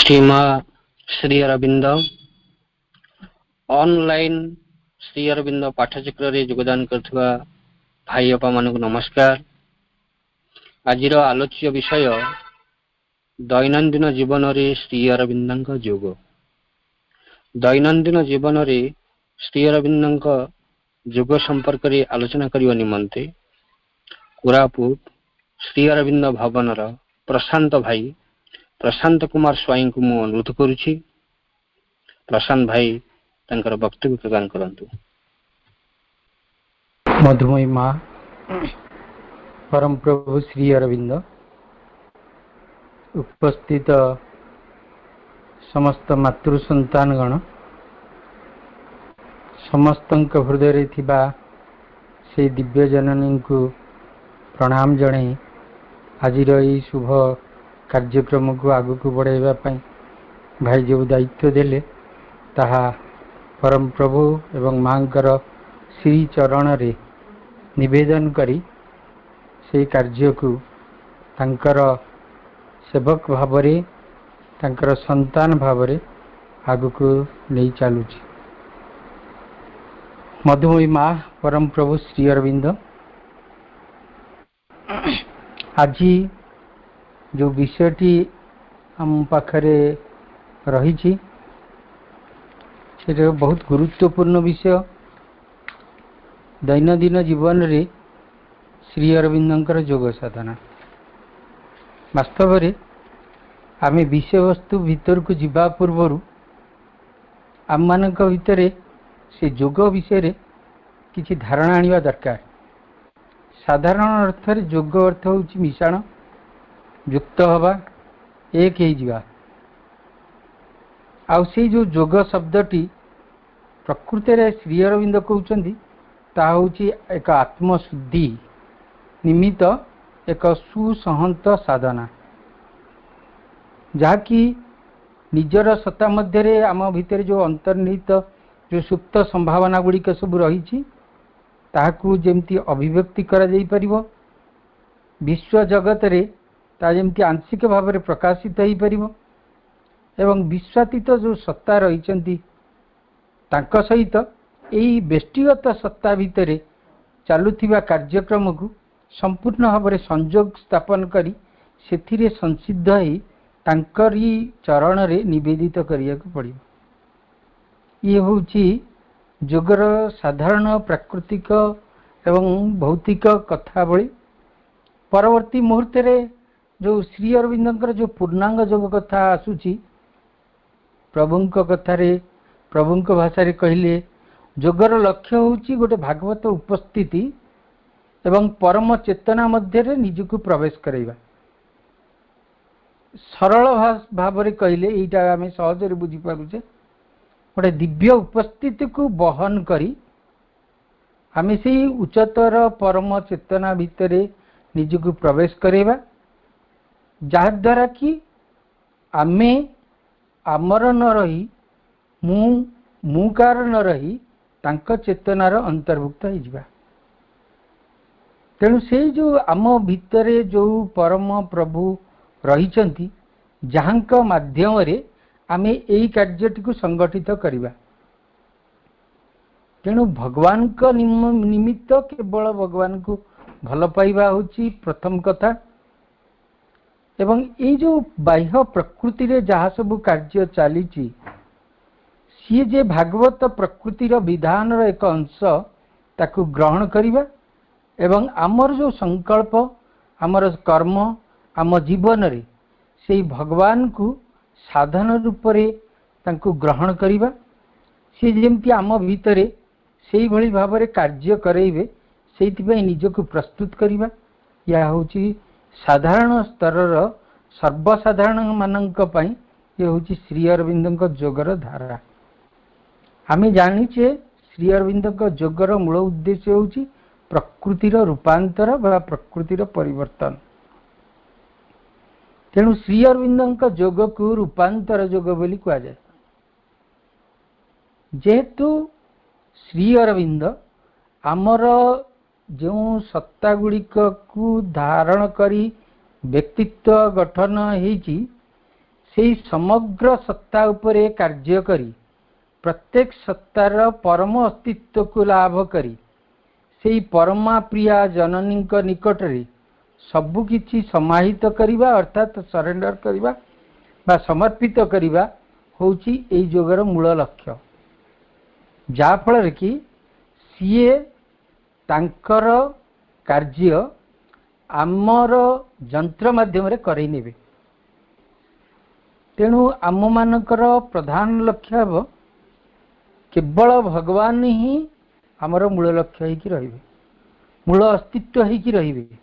श्रीमा Shri Arvind online Shri Arvind पाठचक्र रे योगदान करथुवा भाई अपा मानक नमस्कार। आज आलोच्य विषय दैनंदिन जीवन रे श्री अरविंद योग। दैनंदिन जीवन रे श्री अरविंद योग संपर्क रे आलोचना करने निमंते कोरापुट श्री अरविंद भवन प्रशांत भाई प्रशांत कुमार स्वाई को मु अनुरोध करुछि। प्रशांत भाई तंकर वक्तव्य प्रदान करंतु। मधुमयी माँ परम प्रभु श्री अरविंद उपस्थित समस्त मातृ संतानगण समस्त हृदय थिबा से दिव्य जननी को प्रणाम जणे आज शुभ कार्यक्रम को आगु को बढ़ाइबा पई भाई जो दायित्व देले ताहा परम प्रभु एवं मांकर श्री चरण रे निवेदन करी से कार्य को तांकर सेवक भावरे तांकर संतान भावरे आगु को नहीं चलुची। मधुमयी माँ परम प्रभु श्री अरविंद आज जो विषयटी हम पाखरे रही बहुत गुरुत्वपूर्ण विषय। दैनंदिन जीवन रे श्री अरविंदंकर योग साधना वास्तव रे आमे विषय वस्तु भीतर को जीवा पूर्व आम मानक भितर से योग विषय रे किछि धारणा आनिबा दरकार। साधारण अर्थ रे योग अर्थ होछि मिश्रण युक्त हवा एक ही जीवा आउ से जो योग शब्दटी प्रकृति रे श्री अरविंद कहउचंदी ता होछि एक आत्मशुद्धि निमित्त एक सुसहंत साधना जहाँकि निजर सत्ता मध्य रे आम भितर जो अंतर्निहित जो सुप्त संभावना गुड़िक सब रही ताहाकू जेमती अभिव्यक्ति करा जाई परिबो विश्व जगत रे ता जेमती आंशिक भाव में प्रकाशित हो परिबो एवं विश्वातीत जो सत्ता रही तांका सहित यही व्यक्तिगत सत्ता भितर चलुथिबा कार्यक्रम को संपूर्ण भाव में संयोग स्थापन करी सेथिरे संसिद्ध ही तांकरी चरण रे निवेदित करिया को पड़िबो। ये होची योगर साधारण प्राकृतिक एवं भौतिक कथावली। परवर्ती मुहूर्त रे जो श्री अरविंदंकर जो पूर्णांग योग कथा आसुची प्रभुंक कथा रे प्रभुंक भाषा रे कहले योगर लक्ष्य होची गोटे भागवत उपस्थिति एवं परम चेतना मध्य रे निजको प्रवेश करैबा। सरल भाव रे कहले एटा आमे सहज रे बुझी पारुचे गोटे दिव्य उपस्थिति को बहन करी आमे से उच्चतर परम चेतना भितरे निजको प्रवेश करैबा जहाद्वारा कि आमे आमर न रही मुकार न रही तांक चेतनार अंतर्भुक्त हो जावा। तेणु से जो आम भितरे जो परम प्रभु रही जहाँक माध्यम रे आमे एई कार्यटी को संगठित करिबा। तेणु भगवान को निमित्त केवल भगवान को भल पाइबा होची प्रथम कथा एवं ये जो बाह्य प्रकृति रे जहाँ सब कार्य चली सी जे भागवत प्रकृतिर विधान एक अंश ताकू ग्रहण करिबा एवं आमर जो संकल्प आमर कर्म आम जीवन रे से भगवान को साधन रूप रे तांकू ग्रहण करिबा। सी जेमती आम भितरे सेही भली भाव रे कार्य करैबे सेइथिबे निजको प्रस्तुत करिबा। या होची साधारण स्तर सर्वसाधारण मानक पई ये होची श्री अरविंदक योगर धारा। आमे जानिचे श्री अरविंदक योगर मूल उद्देश्य होची प्रकृतिर रूपांतर बा प्रकृतिर परिवर्तन। तेणु श्री अरविंदक योग को रूपांतर योग बोली कहा जाए। जेहेतु श्री अरविंद आमर जो सत्ता गुड़िक को धारण करी व्यक्तित्व गठन होती सेही समग्र सत्ता उपरे कार्य करी प्रत्येक सत्तार परम अस्तित्व को लाभ करी सेही परमा प्रिया जननी निकटरे सबु किछि समाहित करिबा अर्थात सरेंडर करिबा बा समर्पित करिबा होउची एई योगर मूल लक्ष्य। जा फल कि सीए तांकर कार्य आमर यंत्र माध्यम रे करई नेबे। तेणु आम मानकर प्रधान लक्ष्य हे केवल भगवान ही आमर मूल लक्ष्य होइकी रहिबे, मूल अस्तित्व होइकी रहिबे।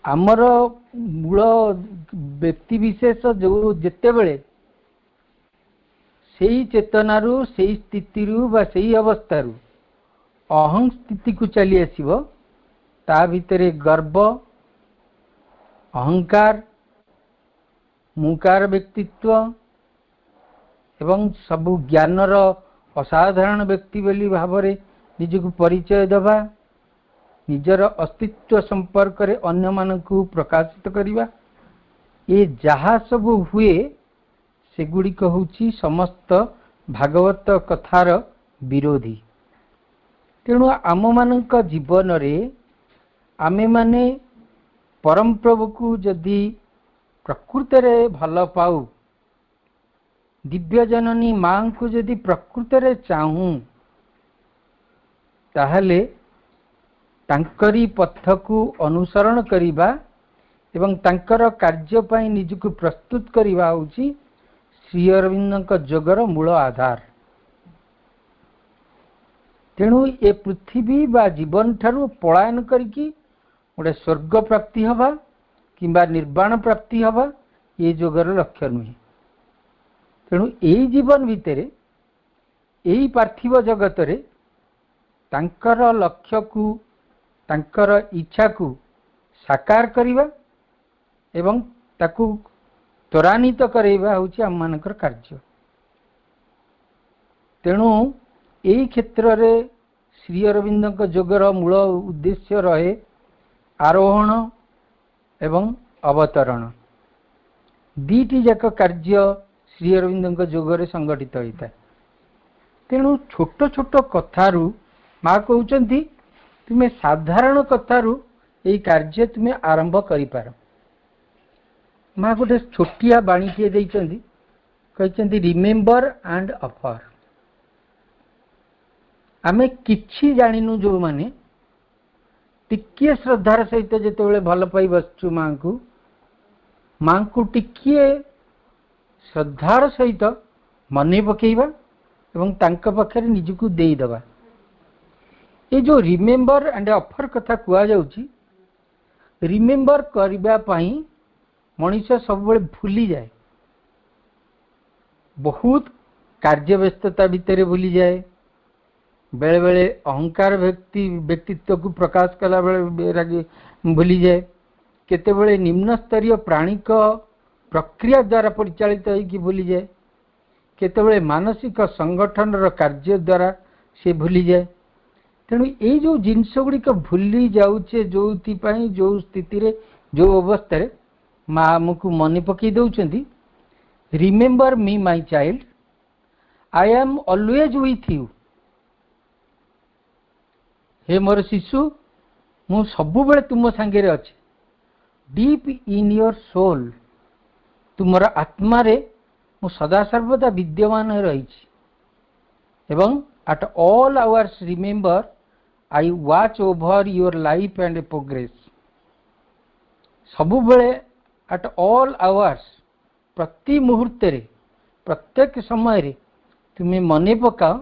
आमर मूल व्यक्ति विशेष जो जेते बेले सेही चेतनारू सेही स्थितिरू बा सेही अवस्थारू अहं स्थिति को चली आसीबो ता भितरे गर्व अहंकार मुकार व्यक्तित्व एवं सबु ज्ञानर असाधारण व्यक्ति बोली भावरे निजको परिचय दबा निजर अस्तित्व संपर्क रे अन्य मानकु प्रकाशित करिबा ए जहा सब हुए सेगुड़िक होउची समस्त भागवत कथार विरोधी। तेणु आम मानक जीवन रे आमे माने परम प्रभु को जदि प्रकृत रे भल पाऊ दिव्य जननी मां को जदि प्रकृत रे चाहूं ताहले तांकरी पथ को अनुसरण करिबा एवं तांकर कार्य पई निजको प्रस्तुत करिबा होची श्री अरविंदक जोगर मूल आधार। तेणु ए पृथ्वी बा जीवन ठारू पलायन करिकी गोटे स्वर्ग प्राप्ति हवा किंबा निर्वाण प्राप्ति हवा ये जोगर लक्ष्य नुहे। तेणु यही जीवन भितर यही पार्थिव जगत रे तांकर लक्ष्य को तांकर इच्छा को साकार करिबा एवं ताकू त्वरान्वित कराइबा होची आम मानकर कार्य। तेणु यही क्षेत्र रे श्री अरविंदक जोगर मूल उद्देश्य रहे आरोहण एवं अवतरण दीटी जाक कार्य श्री अरविंदक जोगरे संगठित होता है। तेणु छोट छोट कथारू माँ कहउचंती तुम्हें साधारण कथारू यही कार्य तुम्हें आरंभ करिपार। माँ गोटे छोटिया बाणीटे देइचंती कहचंती रिमेम्बर एंड ऑफर। आमे किछि जानिनु जो माने टिकिए श्रद्धार सहित जेतेबेले भल पाई बसचु मां को टिकिए श्रद्धार सहित मने पकेइबा एवं तांक पाखरे निजको देई दबा। ये जो रिमेम्बर एंड ऑफर कथा कुआ जाउची रिमेम्बर करबा पई मनुष्य सब बेले भूली जाए, बहुत कार्य व्यस्तता भितर भूली जाए, बेले बेले अहंकार व्यक्तित्व को प्रकाश कला बेले भूली जाए, केते बेले निम्न स्तरीय प्राणिक प्रक्रिया द्वारा परिचालित होगी भूली जाए, केते बेले मानसिक संगठन कार्य द्वारा से भूली जाए। तेणु ये जो जिनस गुड़िक भूली जाऊे जो जो स्थिति रे जो अवस्था रे माँ आमको मन पकई दौरान remember me my child I am always with you. हे मोर शिशु मु सबु बेले तुम सांगे अच्छे डीप इन योर सोल तुमर आत्मा रे मु सदा सर्वदा विद्यमान रही एवं at all hours remember I watch over your life and progress. सबु बेले एट ऑल आवर्स प्रति मुहूर्त रे प्रत्येक समय रे तुम्हें मने पकाओ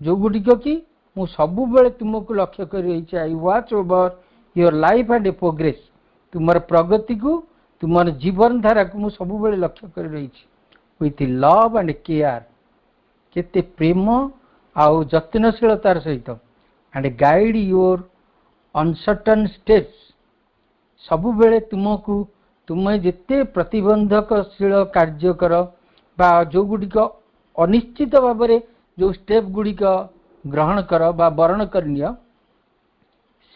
जो गुड़िक कि मु सबु बेले तुमको लक्ष्य कर रही। I watch over your life and progress तुमर प्रगति को तुमर जीवन धारा को मु सबु बेले लक्ष्य कर रही विथ लव एंड केयर केते प्रेम आउ जत्नशीलतार सहित and guide your uncertain steps. सबु बेले तुमको तुम्हें जिते प्रतिबंधकशील कार्य कर बा जो गुड़िक अनिश्चित भाव में जो स्टेप गुड़िक ग्रहण कर बा वर्ण करनी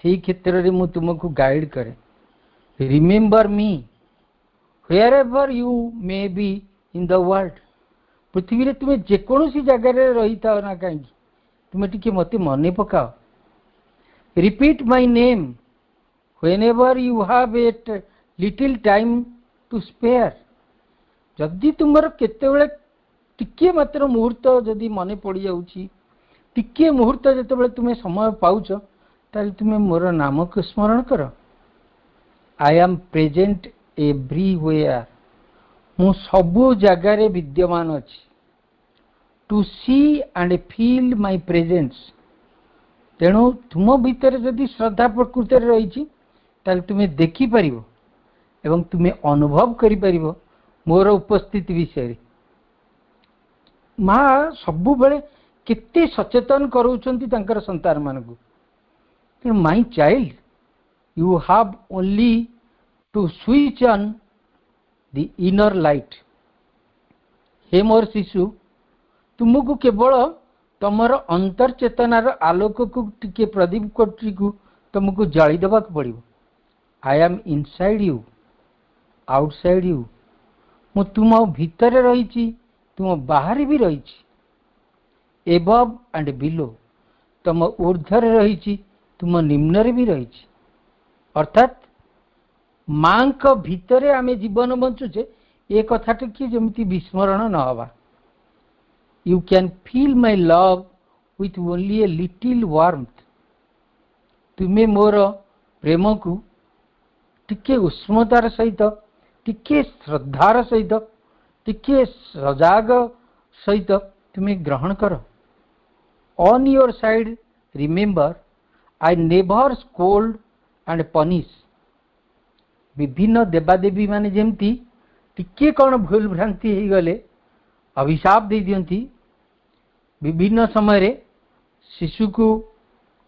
से क्षेत्र में मु तुमको गाइड करे। Remember me wherever you may be in the world, पृथ्वी रे तुम्हें जेकोसी जगार रही था ना कहीं तुम्हें टिके मते मने पकाओ. Repeat my name whenever you have a little time to spare. जदि तुमर केतेबेले टिके मात्र मुहूर्त जदि मने पड़ी जाउची टिके मुहूर्त जेतेबेले तुम्हें समय पाउछ ताले तुम्हें मोर नाम को स्मरण कर. I am present everywhere. मु सबु जगार विद्यमान अछि. To see and feel my presence. तेणु तुम भीतर जदि श्रद्धा प्रकृति रही ताले तुम्हें देखि परिबो एवं तुम्हें अनुभव करि परिबो मोर उपस्थिति विषय. माँ सबु बेले केते सचेतन करूछंती तांकर संतान मानकु. तेणु my child you have only to switch on the inner light. हे मोर शिशु तुमको केवल तमर अंतर चेतनार आलोक को टिके प्रदीप कोटी को तुमको जाली देवा पड़ो. I am inside you outside you. मु तुम भीतर रही तुम बाहर भी रही. एबव एंड बिलो तुम ऊर्ध्वर रही तुम निम्न भी रही. अर्थात मां को भीतर आमे जीवन बंचुचे ए कथा टिके जमिति विस्मरण न हवा. You can feel my love with only a little warmth. तुम्हें मोर प्रेम को टिके उष्मतार सहित टिके श्रद्धार सहित टिके सजाग सहित तुम्हें ग्रहण कर. On your side remember I never scold and punish. विभिन्न देवादेवी माने जेमती टिके कौन भूल भ्रांति हो गले अभिशाप दे दियंती. विभिन्न समय रे शिशु को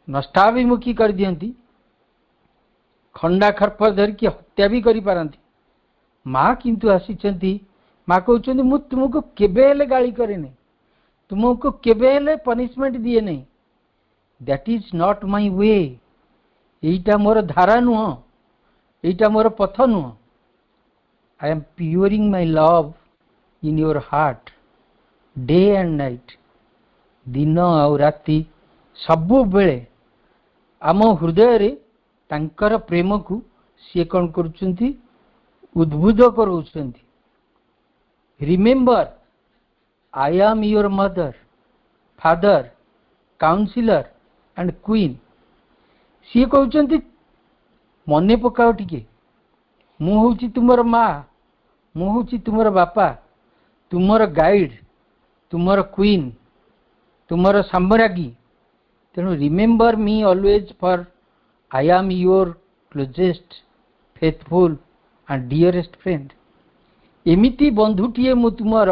नष्टाभिमुखी कर दियंती. खंडा खरपर धर की हत्या भी करि पारंती. माँ किंतु आसीचंती माँ कहउचंती मु तुमको केबे हेले गाली करे नहीं तुमको केबे हेले पनिशमेंट दिए नहीं. That is not my way. एटा मोर धारा नुह एटा मोर पथ नुह. I am pouring my love in your heart day and night. दिन और राति सबु बेले आम हृदय रे तांकर प्रेम को सी कौन करुचंती उद्बुद्ध करूचंती. Remember I am your mother father counsellor and queen. सी कहउचंती मने पकाओ टिके मु होची तुमर माँ मु होची तुमर बापा तुमर गाइड तुमर क्वीन तुमर साम्राज्ञी. तेणु remember me always for I am your closest faithful and dearest friend. एमिति बंधुटीए मु तुमर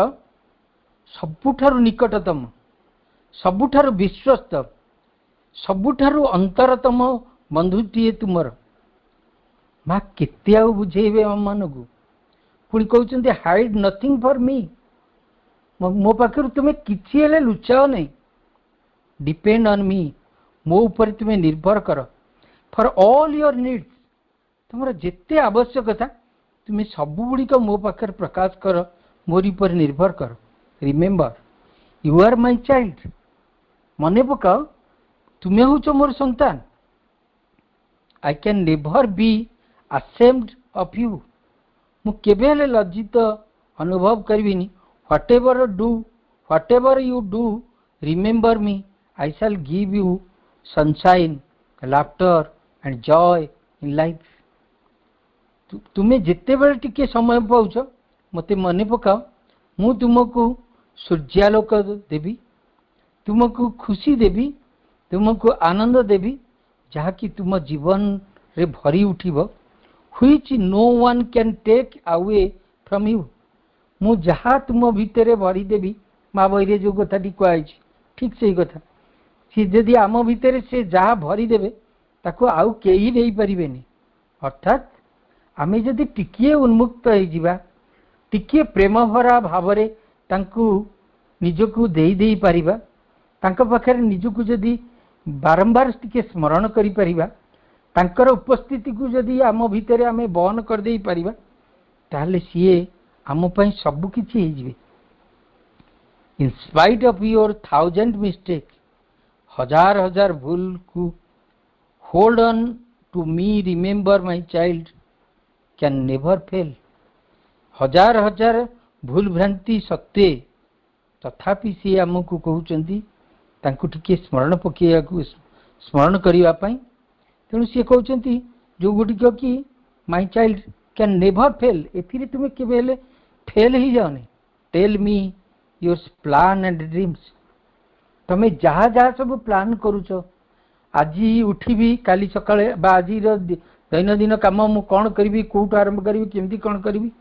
सबुठारु निकटतम सबुठारु विश्वस्त सबुठारु अंतरतम बंधुटीए तुमर. माँ केते आउ बुझेबे हम मानकु. पुणी कहउचंती हाइड नथिंग फॉर मी. मो पाखर तुम्हें किछि हेले लुचाओ नहीं. डिपेंड ऑन मी मो ऊपर तुम्हें निर्भर कर. फॉर ऑल योर नीड्स तुमर जेते आवश्यकता तुम्हें सबु गुड़िक मो पाखर प्रकाश कर मोरी पर निर्भर कर. Remember you are my child. मने पकाओ तुम्हें होच मोर संतान. I can never be ashamed of you. मु केबे हेले लज्जित अनुभव करबिनी. whatever you do remember me. I shall give you sunshine laughter and joy in life. तुम्हें जिते बेले टिके समय पाउछ मते मने पकाओ मु तुमको सूर्यालोक देवी तुमको खुशी देवी तुमको आनंद देवी जहा कि तुम जीवन रे भरी उठिबो. which no one can take away from you. मु जहा तुम भितर भरी देवी. माँ बही जो कथाटी कहुई ठीक से कथा सी जदि आम भितर से जहा भरी देवे ताको आउ केही नहीं पारिबेनी. अर्थात आमे जदि टिकिए उन्मुक्त हो जिबा टिकिए प्रेम भरा भावरे तांकु निजको देई देई पारिबा तांका पाखरे निजको जदि बारंबार टिके स्मरण करि पारिबा तांकर उपस्थिति को जदि आम भितर आमे बहन कर देई पारिबा ताहले सीए आम पई सब किछि हे जिवे। In spite of your 1000 mistake, हजार हजार भूल को hold on to me, remember my child can never fail. हजार हजार भूल भ्रांति सत्वे तथापि सी आमको कहउचंदी तांको टिके स्मरण पकेया को स्मरण करिवा पई। तेणु सी कहउचंदी जो गुडी कि my child can never fail, एथिरे तुमे केबे हेले फेल ही जाओनी। Tell me your plan and dreams, तमे जहा जहा सब प्लान करूच, आज उठिबी काली सकाळे बा आज दैनंदिन काम मु कौन करी, कोठू आरंभ करी, केमती कौन करी,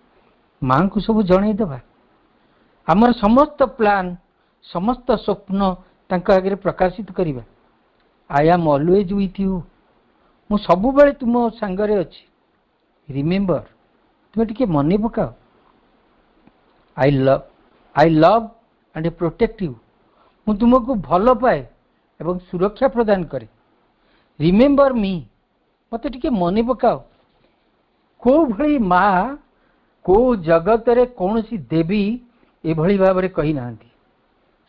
मां को सब जणई देबा। आमर समस्त प्लान समस्त स्वप्न तांका आगे प्रकाशित करिबा। आई एम ऑलवेज विथ यू, मु सब बेले तुम संगरे अछि। रिमेंबर, तुम टिके मने पकाओ। I love and protect you, मु तुमको भल पाए एवं सुरक्षा प्रदान करे। रिमेंबर मी, मत टिके मने पकाओ। को भली माँ को जगत रे कौन सी देवी एभली भाव में कही ना।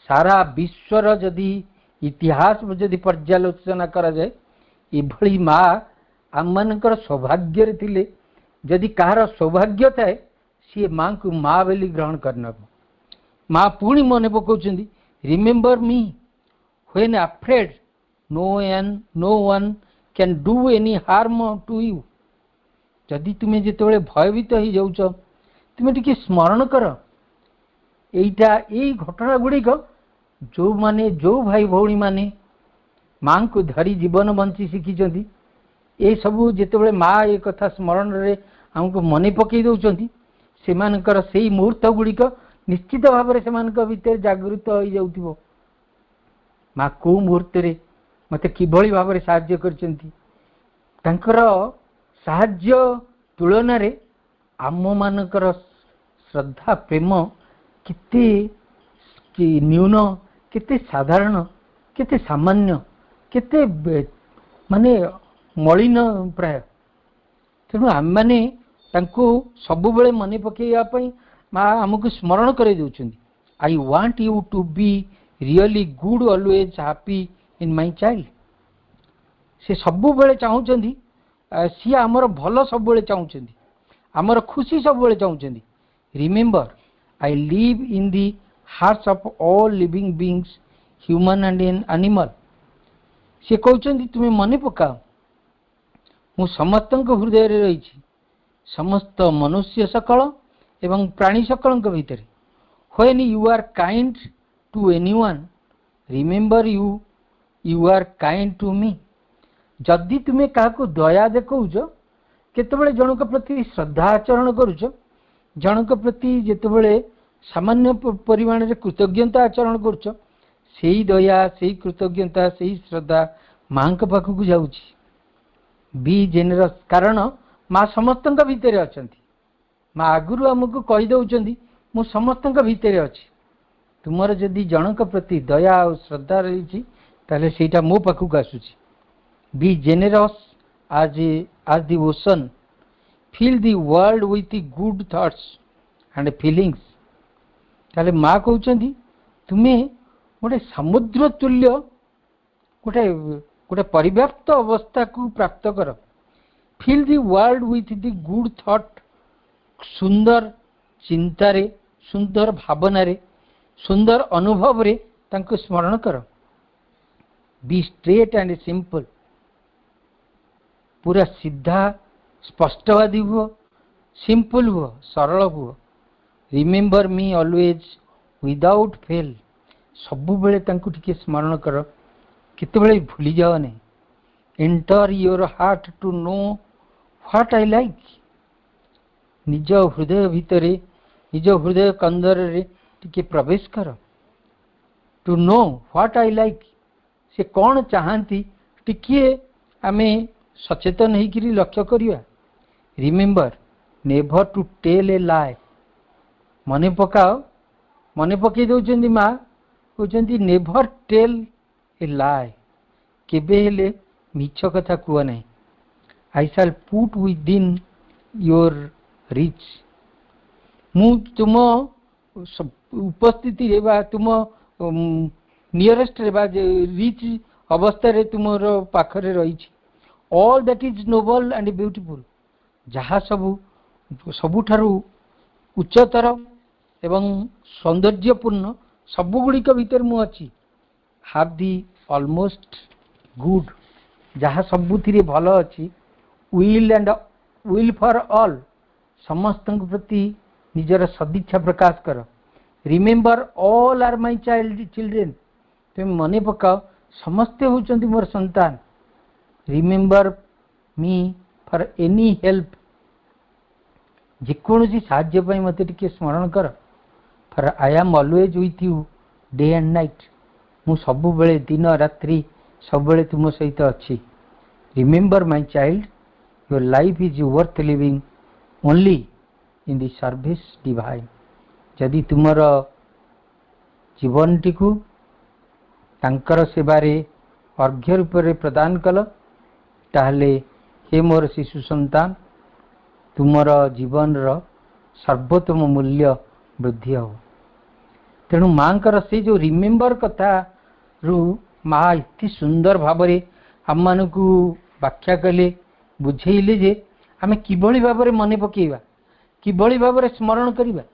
सारा विश्वर जदि इतिहास में जदि पर्यालोचना करा जाए, एभली माँ आम मानकर सौभाग्य थिले। जदि कहार सौभाग्य थाए सी माँ को माँ बोली ग्रहण करना। माँ पुणी मन पकाउछंदी, remember me when afraid no one can do any harm to you. जदि तुम्हें जिते भयभीत हो जाऊच, तुम्हें टिके स्मरण कर एटा ए घटना गुड़िक जो माने जो भाई भौणी माने माँ को धरी जीवन बंची शिखी, ए सबू जिते माँ ए कथा स्मरण रे हमको मने पकई दौरान, से मुहूर्त गुड़िक निश्चित भाव में भितर जागृत हो जाउथिबो। माँ को मुहूर्त रे मते किभली भाव में साहाय्य करचंती, तांकर साहाय्य तुलन रे आम मानकर श्रद्धा प्रेम केते न्यून, केते साधारण, केते सामान्य, केते माने मलिन प्राय। तेणु आम माने तांको सब बेले मने पकेया पई माँ आमको स्मरण करे दउछंदी। I want you to be really good, always happy in my child. से सब बेले चाहूचंदी, सी आमर भल सब बेले चाहूचंदी, आमर खुशी सब बेले चाहूचंदी। Remember, I live in the hearts of all living beings, human and animal. से कहउचंदी तुमे मने पकाओ, मु समस्तक हृदय रे रही, समस्त मनुष्य सकल एवं प्राणी सकल भितर। When you are kind to anyone, remember you are kind to me. जदि तुम्हें क्या दया देखौच, केतबेले जनक प्रति श्रद्धा आचरण करुच, जनक प्रति जितेबले सामान्य परिमाण रे कृतज्ञता आचरण करुच, सेही दया सेही कृतज्ञता सेही श्रद्धा माँ के पाखक जाउछि। बी जेनरस, कारण माँ समस्त भितर अछंती। माँ आगुरु आमको कही दउचंदी मु समस्त भितर अछि। तुमर जदि जनक प्रति दया और श्रद्धा रही ताले सेटा मो पाखक आसुछि। Be generous as the ocean, fill the world with the good thoughts and feelings। ताले माँ कहउचंदी तुमे गोटे समुद्र तुल्य गोटे गोटे परिव्याप्त अवस्था को प्राप्त कर। Fill the world with the good thought, सुंदर चिंतारे, सुंदर भावनारे, सुंदर अनुभव रे तांको स्मरण कर। बी स्ट्रेट एंड सिंपल, पूरा सीधा स्पष्टवादी हुआ, सिंपल हुआ, सरल हुआ। Remember me always without fail, सबु बेले तांको टिके स्मरण कर, केतेबेले भूली जाओ नहीं। Enter your heart to know what I like, निज हृदय भितरे निज हृदय कंदर रे टिके प्रवेश कर। To know what I like, से कौन चाहती टिके आमे सचेतन होकर लक्ष्य करिया। Remember never to tell a lie, मने पकाओ, मने पकई दउचंदी माँ कहउचंदी नेभर टेल ए लाए, केबे हेले मिछ कथा कुआ नहीं। आई शैल पुट विदिन योर रिच ମୁଁ ତୁମ ଉପସ୍ଥିତିରେ ବା ତୁମ ନିୟରେଷ୍ଟରେ ବା ରିଚ୍ ଅବସ୍ଥାରେ ତୁମର ପାଖରେ ରହିଛି। All that is noble and beautiful, ଯାହା ସବୁଠାରୁ ଉଚ୍ଚତର ଏବଂ ସୌନ୍ଦର୍ଯ୍ୟପୂର୍ଣ୍ଣ ସବୁଗୁଡ଼ିକ ଭିତରେ ମୁଁ ଅଛି। ହାଭ୍ ଦି ଅଲମୋଷ୍ଟ ଗୁଡ୍, ଯାହା ସବୁଥିରେ ଭଲ ଅଛି। ୱିଲ୍ ଫର୍ ଅଲ୍, ସମସ୍ତଙ୍କ ପ୍ରତି ନିଜର ସଦିଚ୍ଛା ପ୍ରକାଶ କର। Remember all are my children, ତୁମେ ମନେ ପକାଅ ସମସ୍ତେ ହେଉଛନ୍ତି ମୋର ସନ୍ତାନ। ରିମେମ୍ବର ମି ଫର୍ ଏନି ହେଲ୍ପ, ଯେକୌଣସି ସାହାଯ୍ୟ ପାଇଁ ମୋତେ ଟିକେ ସ୍ମରଣ କର। For I am always with you day and night, ମୁଁ ସବୁବେଳେ ଦିନ ରାତ୍ରି ସବୁବେଳେ ତୁମ ସହିତ ଅଛି। Remember my child, your life is worth living only in the service divine. ଯଦି ତୁମର ଜୀବନଟିକୁ ତାଙ୍କର ସେବାରେ ଅର୍ଘ୍ୟ ରୂପରେ ପ୍ରଦାନ କଲ, ତାହେଲେ ହେ ମୋର ଶିଶୁ ସନ୍ତାନ, ତୁମର ଜୀବନର ସର୍ବୋତ୍ତମ ମୂଲ୍ୟ ବୃଦ୍ଧି ହେବ। ତେଣୁ ମାଙ୍କର ସେ ଯେଉଁ ରିମେମ୍ବର କଥାରୁ ମା ଏତେ ସୁନ୍ଦର ଭାବରେ ଆମମାନଙ୍କୁ ବ୍ୟାଖ୍ୟା କଲେ, ବୁଝେଇଲେ ଯେ ଆମେ କିଭଳି ଭାବରେ ମନେ ପକାଇବା, କିଭଳି ଭାବରେ ସ୍ମରଣ କରିବା।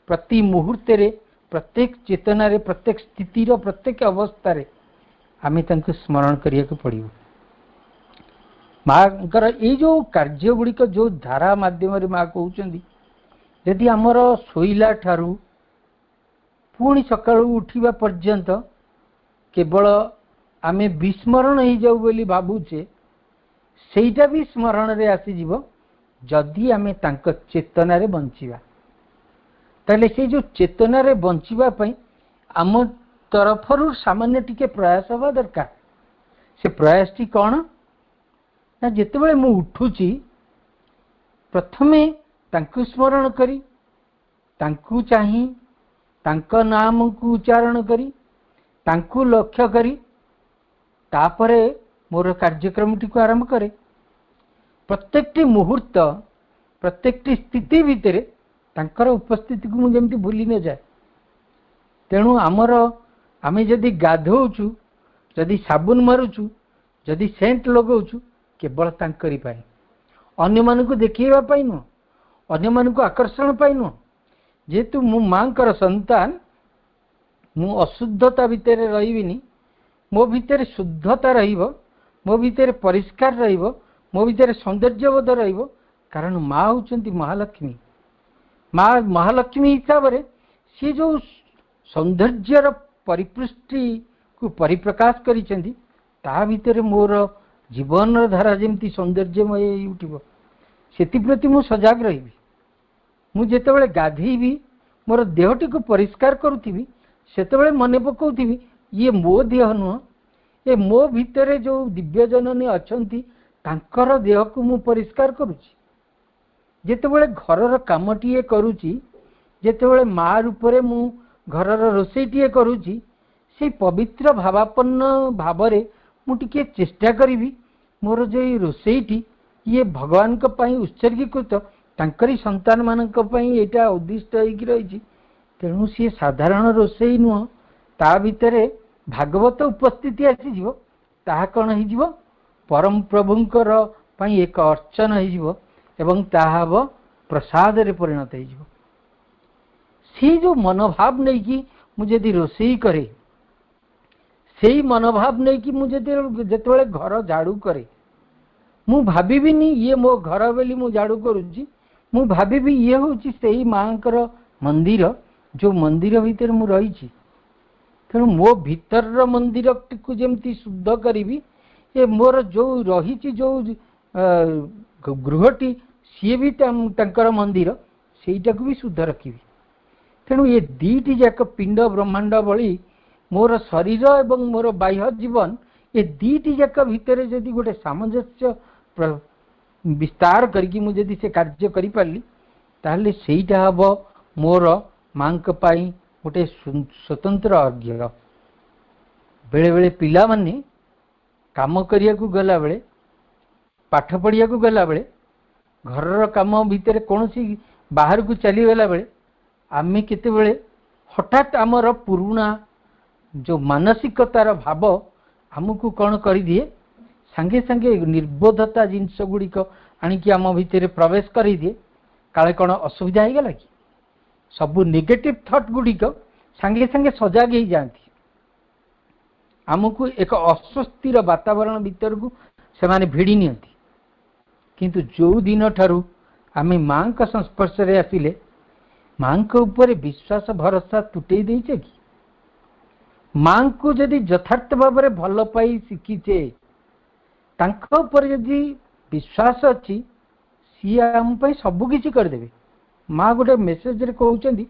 ପ୍ରତି ମୁହୂର୍ତ୍ତରେ, ପ୍ରତ୍ୟେକ ଚେତନାରେ, ପ୍ରତ୍ୟେକ ସ୍ଥିତିର ପ୍ରତ୍ୟେକ ଅବସ୍ଥାରେ ଆମେ ତାଙ୍କୁ ସ୍ମରଣ କରିବାକୁ ପଡ଼ିବ। ମାଙ୍କର ଏଇ ଯେଉଁ କାର୍ଯ୍ୟ ଗୁଡ଼ିକ ଯେଉଁ ଧାରା ମାଧ୍ୟମରେ ମା କହୁଛନ୍ତି, ଯଦି ଆମର ଶୋଇଲା ଠାରୁ ପୁଣି ସକାଳୁ ଉଠିବା ପର୍ଯ୍ୟନ୍ତ କେବଳ ଆମେ ବିସ୍ମରଣ ହେଇଯାଉ ବୋଲି ଭାବୁଛେ, ସେଇଟା ବି ସ୍ମରଣରେ ଆସିଯିବ ଯଦି ଆମେ ତାଙ୍କ ଚେତନାରେ ବଞ୍ଚିବା। ତାହେଲେ ସେଇ ଯେଉଁ ଚେତନାରେ ବଞ୍ଚିବା ପାଇଁ ଆମ ତରଫରୁ ସାମାନ୍ୟ ଟିକେ ପ୍ରୟାସ ହେବା ଦରକାର। ସେ ପ୍ରୟାସଟି କ'ଣ ନା, ଯେତେବେଳେ ମୁଁ ଉଠୁଛି ପ୍ରଥମେ ତାଙ୍କୁ ସ୍ମରଣ କରି, ତାଙ୍କୁ ଚାହିଁ, ତାଙ୍କ ନାମକୁ ଉଚ୍ଚାରଣ କରି, ତାଙ୍କୁ ଲକ୍ଷ୍ୟ କରି, ତାପରେ ମୋର କାର୍ଯ୍ୟକ୍ରମଟିକୁ ଆରମ୍ଭ କରେ। ପ୍ରତ୍ୟେକଟି ମୁହୂର୍ତ୍ତ, ପ୍ରତ୍ୟେକଟି ସ୍ଥିତି ଭିତରେ ତାଙ୍କର ଉପସ୍ଥିତିକୁ ମୁଁ ଯେମିତି ଭୁଲି ନଯାଏ। ତେଣୁ ଆମେ ଯଦି ଗାଧୋଉଛୁ, ଯଦି ସାବୁନ ମାରୁଛୁ, ଯଦି ସେଣ୍ଟ ଲଗାଉଛୁ, କେବଳ ତାଙ୍କରି ପାଇଁ, ଅନ୍ୟମାନଙ୍କୁ ଦେଖେଇବା ପାଇଁ ନୁହଁ, ଅନ୍ୟମାନଙ୍କୁ ଆକର୍ଷଣ ପାଇଁ ନୁହଁ। ଯେହେତୁ ମୁଁ ମାଙ୍କର ସନ୍ତାନ, ମୁଁ ଅଶୁଦ୍ଧତା ଭିତରେ ରହିବିନି, ମୋ ଭିତରେ ଶୁଦ୍ଧତା ରହିବ, ମୋ ଭିତରେ ପରିଷ୍କାର ରହିବ, ମୋ ଭିତରେ ସୌନ୍ଦର୍ଯ୍ୟବୋଧ ରହିବ। କାରଣ ମା ହେଉଛନ୍ତି ମହାଲକ୍ଷ୍ମୀ। ମା ମହାଲକ୍ଷ୍ମୀ ହିସାବରେ ସେ ଯେଉଁ ସୌନ୍ଦର୍ଯ୍ୟର ପରିପୃଷ୍ଟିକୁ ପରିପ୍ରକାଶ କରିଛନ୍ତି, ତା ଭିତରେ ମୋର ଜୀବନର ଧାରା ଯେମିତି ସୌନ୍ଦର୍ଯ୍ୟମୟ ହେଇ ଉଠିବ, ସେଥିପ୍ରତି ମୁଁ ସଜାଗ ରହିବି। ମୁଁ ଯେତେବେଳେ ଗାଧେଇବି, ମୋର ଦେହଟିକୁ ପରିଷ୍କାର କରୁଥିବି, ସେତେବେଳେ ମନେ ପକାଉଥିବି ଇଏ ମୋ ଦେହ ନୁହଁ, ଏ ମୋ ଭିତରେ ଯେଉଁ ଦିବ୍ୟଜନନୀ ଅଛନ୍ତି ତାଙ୍କର ଦେହକୁ ମୁଁ ପରିଷ୍କାର କରୁଛି। ଯେତେବେଳେ ଘରର କାମଟିଏ କରୁଛି, ଯେତେବେଳେ ମା ରୂପରେ ମୁଁ ଘରର ରୋଷେଇଟିଏ କରୁଛି, ସେଇ ପବିତ୍ର ଭାବାପନ୍ନ ଭାବରେ ମୁଁ ଟିକେ ଚେଷ୍ଟା କରିବି ମୋର ଯେଉଁ ରୋଷେଇଟି ଇଏ ଭଗବାନଙ୍କ ପାଇଁ ଉତ୍ସର୍ଗୀକୃତ, ତାଙ୍କରି ସନ୍ତାନମାନଙ୍କ ପାଇଁ ଏଇଟା ଉଦ୍ଦିଷ୍ଟ ହେଇକି ରହିଛି। ତେଣୁ ସିଏ ସାଧାରଣ ରୋଷେଇ ନୁହଁ, ତା ଭିତରେ ଭାଗବତ ଉପସ୍ଥିତି ଆସିଯିବ। ତାହା କ'ଣ ହେଇଯିବ? ପରମ ପ୍ରଭୁଙ୍କର ପାଇଁ ଏକ ଅର୍ଚ୍ଚନ ହେଇଯିବ ଏବଂ ତାହା ହେବ ପ୍ରସାଦରେ ପରିଣତ ହେଇଯିବ। ସେଇ ଯେଉଁ ମନୋଭାବ ନେଇକି ମୁଁ ଯଦି ରୋଷେଇ କରେ, ସେଇ ମନୋଭାବ ନେଇକି ମୁଁ ଯେତେବେଳେ ଘର ଝାଡ଼ୁ କରେ, ମୁଁ ଭାବିବିନି ଇଏ ମୋ ଘର ବୋଲି ମୁଁ ଝାଡ଼ୁ କରୁଛି, ମୁଁ ଭାବିବି ଇଏ ହେଉଛି ସେଇ ମାଙ୍କର ମନ୍ଦିର, ଯେଉଁ ମନ୍ଦିର ଭିତରେ ମୁଁ ରହିଛି। ତେଣୁ ମୋ ଭିତରର ମନ୍ଦିରଟିକୁ ଯେମିତି ଶୁଦ୍ଧ କରିବି, ଏ ମୋର ଯେଉଁ ରହିଛି ଯେଉଁ ଗୃହଟି, ସିଏ ବି ତାଙ୍କର ମନ୍ଦିର, ସେଇଟାକୁ ବି ଶୁଦ୍ଧ ରଖିବି। ତେଣୁ ଏ ଦୁଇଟି ଯାକ ପିଣ୍ଡ ବ୍ରହ୍ମାଣ୍ଡ ଭଳି ମୋର ଶରୀର ଏବଂ ମୋର ବାହ୍ୟ ଜୀବନ, ଏ ଦୁଇଟି ଯାକ ଭିତରେ ଯଦି ଗୋଟେ ସାମଞ୍ଜସ୍ୟ ବିସ୍ତାର କରିକି ମୁଁ ଯଦି ସେ କାର୍ଯ୍ୟ କରିପାରିଲି, ତାହେଲେ ସେଇଟା ହେବ ମୋର ମାଙ୍କ ପାଇଁ ଗୋଟେ ସ୍ୱତନ୍ତ୍ର ଅର୍ଘ୍ୟ। ବେଳେବେଳେ ପିଲାମାନେ କାମ କରିବାକୁ ଗଲାବେଳେ, ପାଠ ପଢ଼ିବାକୁ ଗଲାବେଳେ, ଘରର କାମ ଭିତରେ କୌଣସି ବାହାରକୁ ଚାଲିଗଲା ବେଳେ आमे केतेबेले हठात आमर पुरुणा जो मानसिकतार भाव आमको कौन कर दिए सांगे सांगे निर्बोधता जिनस गुड़िक आणिकी आम भितर प्रवेश कर दिए काले कौन असुविधा हो गला कि सबू नेगेटिव थॉट गुड़िक सांगे सांगे सजाग हो जाती आमको एक अस्वस्तिर वातावरण भीतर को से माने भिड़ी नियंती किंतु जो दिन ठारू आमे मां का संस्पर्श रे आसिले मां को ऊपर विश्वास भरोसा तुटे देइछे कि मां को जदि यथार्थ भाव में भल पाई शिखीचे तांका ऊपर जदि विश्वास अच्छी सी आम पाई सब किछि करदेबे मां गोटे मेसेज रे कहउचंदी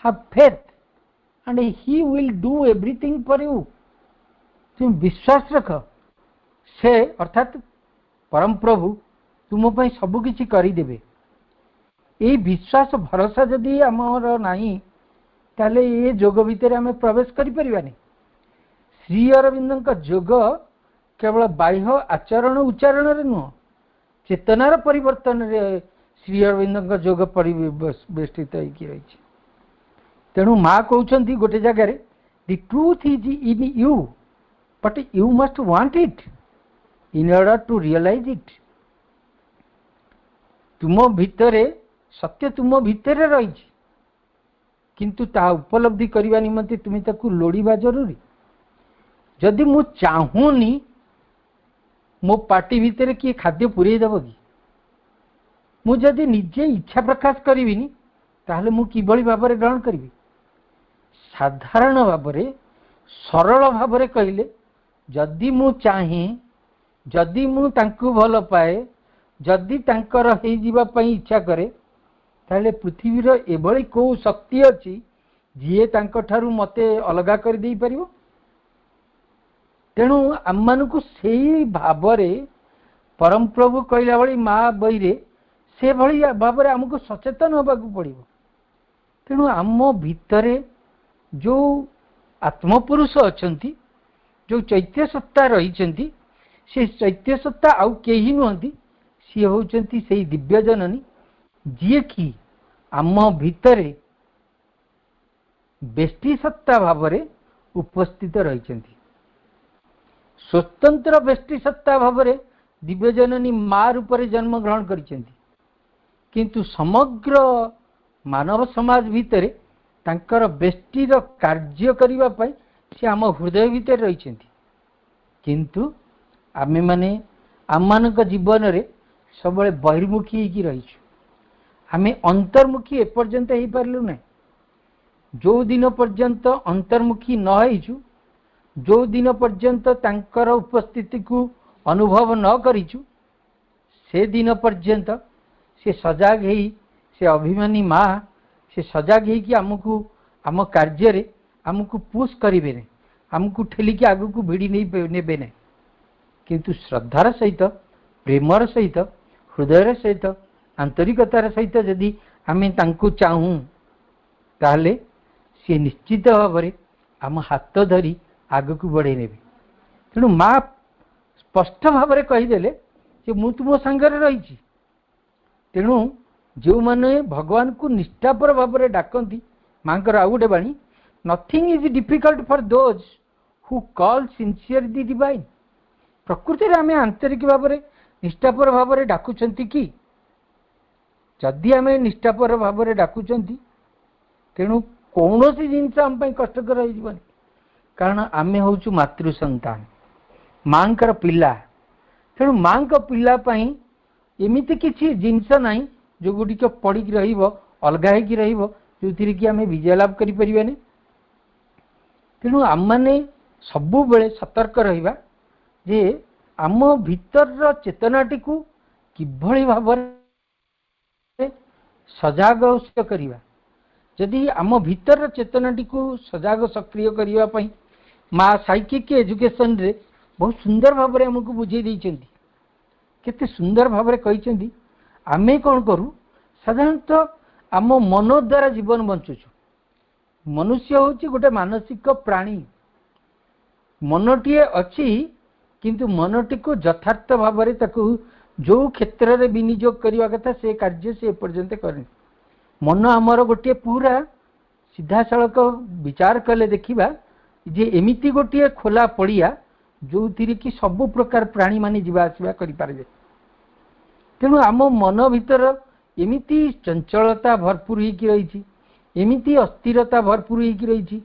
have faith and he will do everything for you तुम विश्वास रख से अर्थात परम प्रभु तुम पाई सब किछि करि देबे ए विश्वास भरोसा जदि आमर नाही ताले ये जोग भितर आम प्रवेश करि परिबानी श्री अरविंद का जोग केवल बाह्य आचरण उच्चारण रे नुह चेतनार परिवर्तन रे श्री अरविंद का जोग परिवेष्टित होइकी रही तेणु माँ कहउछंती गोटे जगह the truth is in you but you must want it in order to realise it तुम भितरे सत्य तुम भितरे रही किंतु ता उपलब्धि करने निमंते तुम्हें ताकू लोड़ीबा जरूरी जदि मु चाहूनी मो पार्टी भितर किए खाद्य पुरे देव कि मु जदि निजे इच्छा प्रकाश करिविनी ताहले मु किभली भाव में ग्रहण करी साधारण भाव में सरल भाव में कहले जदि मु चाहे जदि मु तांकु भल पाए जदि तांकर हे जीवा पई इच्छा करे ताहले पृथ्वीर एभली को शक्ति अछि जिए तांको ठारू मते अलगा कर देई परिबो तेणु आम मानू से भाव परम प्रभु कहला भाई माँ बही से भाई भाव में आमको सचेतन होगा पड़ो तेणु आम भितरे जो आत्मपुरुष अच्छा जो चैत्य सत्ता रही से चैत्य सत्ता आउ कहीं नुहति सी होती से दिव्य जननी जी कि आम भितरे बेष्टि सत्ता भाव में उपस्थित रही स्वतंत्र बेष्टि सत्ता भाव में दिव्य जननी माँ रूप में जन्म ग्रहण करिसेंती किंतु समग्र मानव समाज भितर तांकर बेष्टिर कार्य करिबा पई से आम हृदय भितर रही किंतु आमे माने आममानक जीवन रे सब बहिर्मुखी होगी रही आमे अंतर्मुखी एपर्यंत हो पारलु ना जो दिन पर्यंत अंतर्मुखी न होइछु जो दिन पर्यंत तांकर उपस्थिति को अनुभव न करिछु से दिन पर्यंत से सजाग है से अभिमानी माँ से सजाग है कि आमको आम कार्य रे आमको पुश करें ना आमको ठेलिकी आग को भिड़ी नहीं नेबे ना किंतु श्रद्धार सहित प्रेमर सहित हृदय सहित आंतरिकतार सहित जदि आमे तांको चाहूँ ताहले सी निश्चित भाव में आम हाथ धरी आग को बढ़े ने तेणु माँ स्पष्ट भाव में कहीदेले कि मु तुम सांगरे रही तेणु जो माने भगवान को निष्ठापर भाव में डाकती माँ को आउ गोटे बाणी nothing is difficult for those who call sincere the divine प्रकृति में आम आंतरिक भाव में निष्ठापर भाव में डाकुचंती कि जदि आम निष्ठापर भाव में डाकुचंती तेणु कौन सी जिनस आम कष्टकर हो कारण आमे होचु मातृ संतान मां कर पिला तेणु मां का पिला पाई एमिति किछि जिनस नाही जो गुडिक पड़ी रहिबो अलगा हेकी रहिबो जोथिरे कि आमे विजय लाभ करि परिबाने तेणु आम माने सबु बेले सतर्क रहिबा जे आम भीतर चेतनाटी को किभली भाव सजाग करिबा जदि आम भीतर चेतनाटी को सजाग सक्रिय करिबा पई माँ साइकिक एजुकेशन रे बहुत सुंदर भाव में आमको बुझे देइछंती केते सुंदर भाव में कहिछंती आमे कौन करू साधारणतः आम मन द्वारा जीवन बंचुछु मनुष्य होची गोटे मानसिक प्राणी मनटीए अच्छी किंतु मनटी को यथार्थ भाव में ताकू जो क्षेत्र में विनियोग करने कथा से कार्य से पर्यंत करे मन आमर गोटे पूरा सीधा सड़क विचार कले देखिबा जे एमिति गोटे खोला पड़िया जो थी कि सबु प्रकार प्राणी माने जीवा आसवा करि पारे। तेणु आम मन भीतर एमिति चंचलता भरपूर होकी रही, एमिति अस्थिरता भरपूर होकी रही,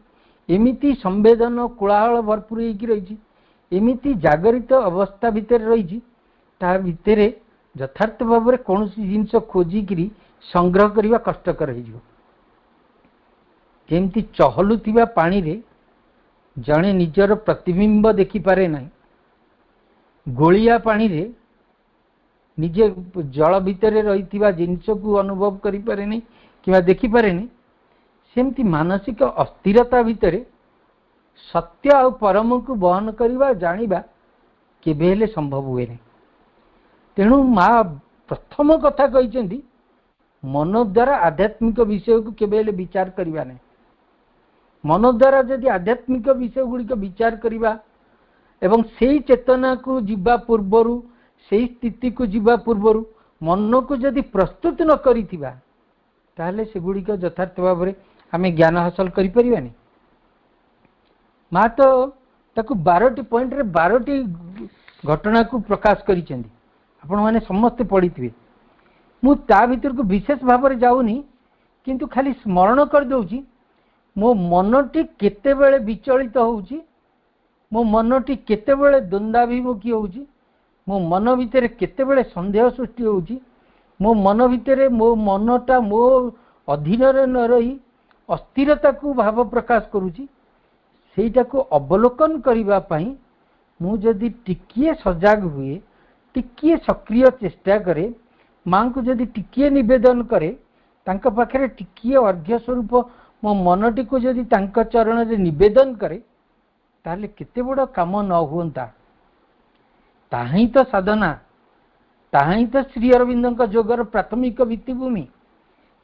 एमिति संवेदन कोलाहल भरपूर होकी रही, एमिति जागरित अवस्था भितर रही, ता भितर यथार्थ भाव में कौन जिनस खोजिकी संग्रह करने कष्टकर हो। जमती चहलुवा पानी रे जड़े निजर प्रतिबिंब देखिपारे ना, गोलिया पानी रे निजे जल भितर रही जिनस को अनुभव करें नहीं कि देखिपारे नहीं, सेमती मानसिक अस्थिरता भितर सत्य आ परम को बहन करवा जानिबा केबे हेले संभव हुए नहीं। तेणु माँ प्रथम कथा कहते मन द्वारा आध्यात्मिक विषय को केबे हेले विचार करवा नहीं। मन द्वारा जदि आध्यात्मिक विषय गुड़िक विचार करवा एवं से चेतना को जीवा पूर्वर से स्थिति को जीवा पूर्वर मन को जदि प्रस्तुत न करिथिबा ताहले से गुड़िक यथार्थ भाव में आम ज्ञान हासिल करि परिबानी। माँ तो ताकू 12टी पॉइंट रे 12टी घटना को प्रकाश करिसेंदी, आपण माने समस्त पढ़िथिबे। मु ता भीतर को विशेष भाव में जाऊनी, किंतु खाली स्मरण कर दउची मो मनटी केतेबेले विचलित होउची, मो मनटी केतेबेले द्वंद्वाभिमुखी होउची, मो मन भितर केतेबेले संदेह सृष्टि होउची, मो मन भितर मो मनटा मो अधीन न रही अस्थिरता को भाव प्रकाश करुची। सेटा को अवलोकन करिबा पई मु जदि टिकिए सजाग हुए, टिकिए सक्रिय चेष्टा करे, मां को जदि टिकिए निवेदन करे, तांका पाखरे टिकिए अर्घ्य स्वरूप मो मनटी को जदि तांका चरण रे निवेदन करे, ताले केते बड़ काम न हुंता। ताही तो साधना, ताही तो श्री अरविंद जोगर प्राथमिक भित्तिभूमि,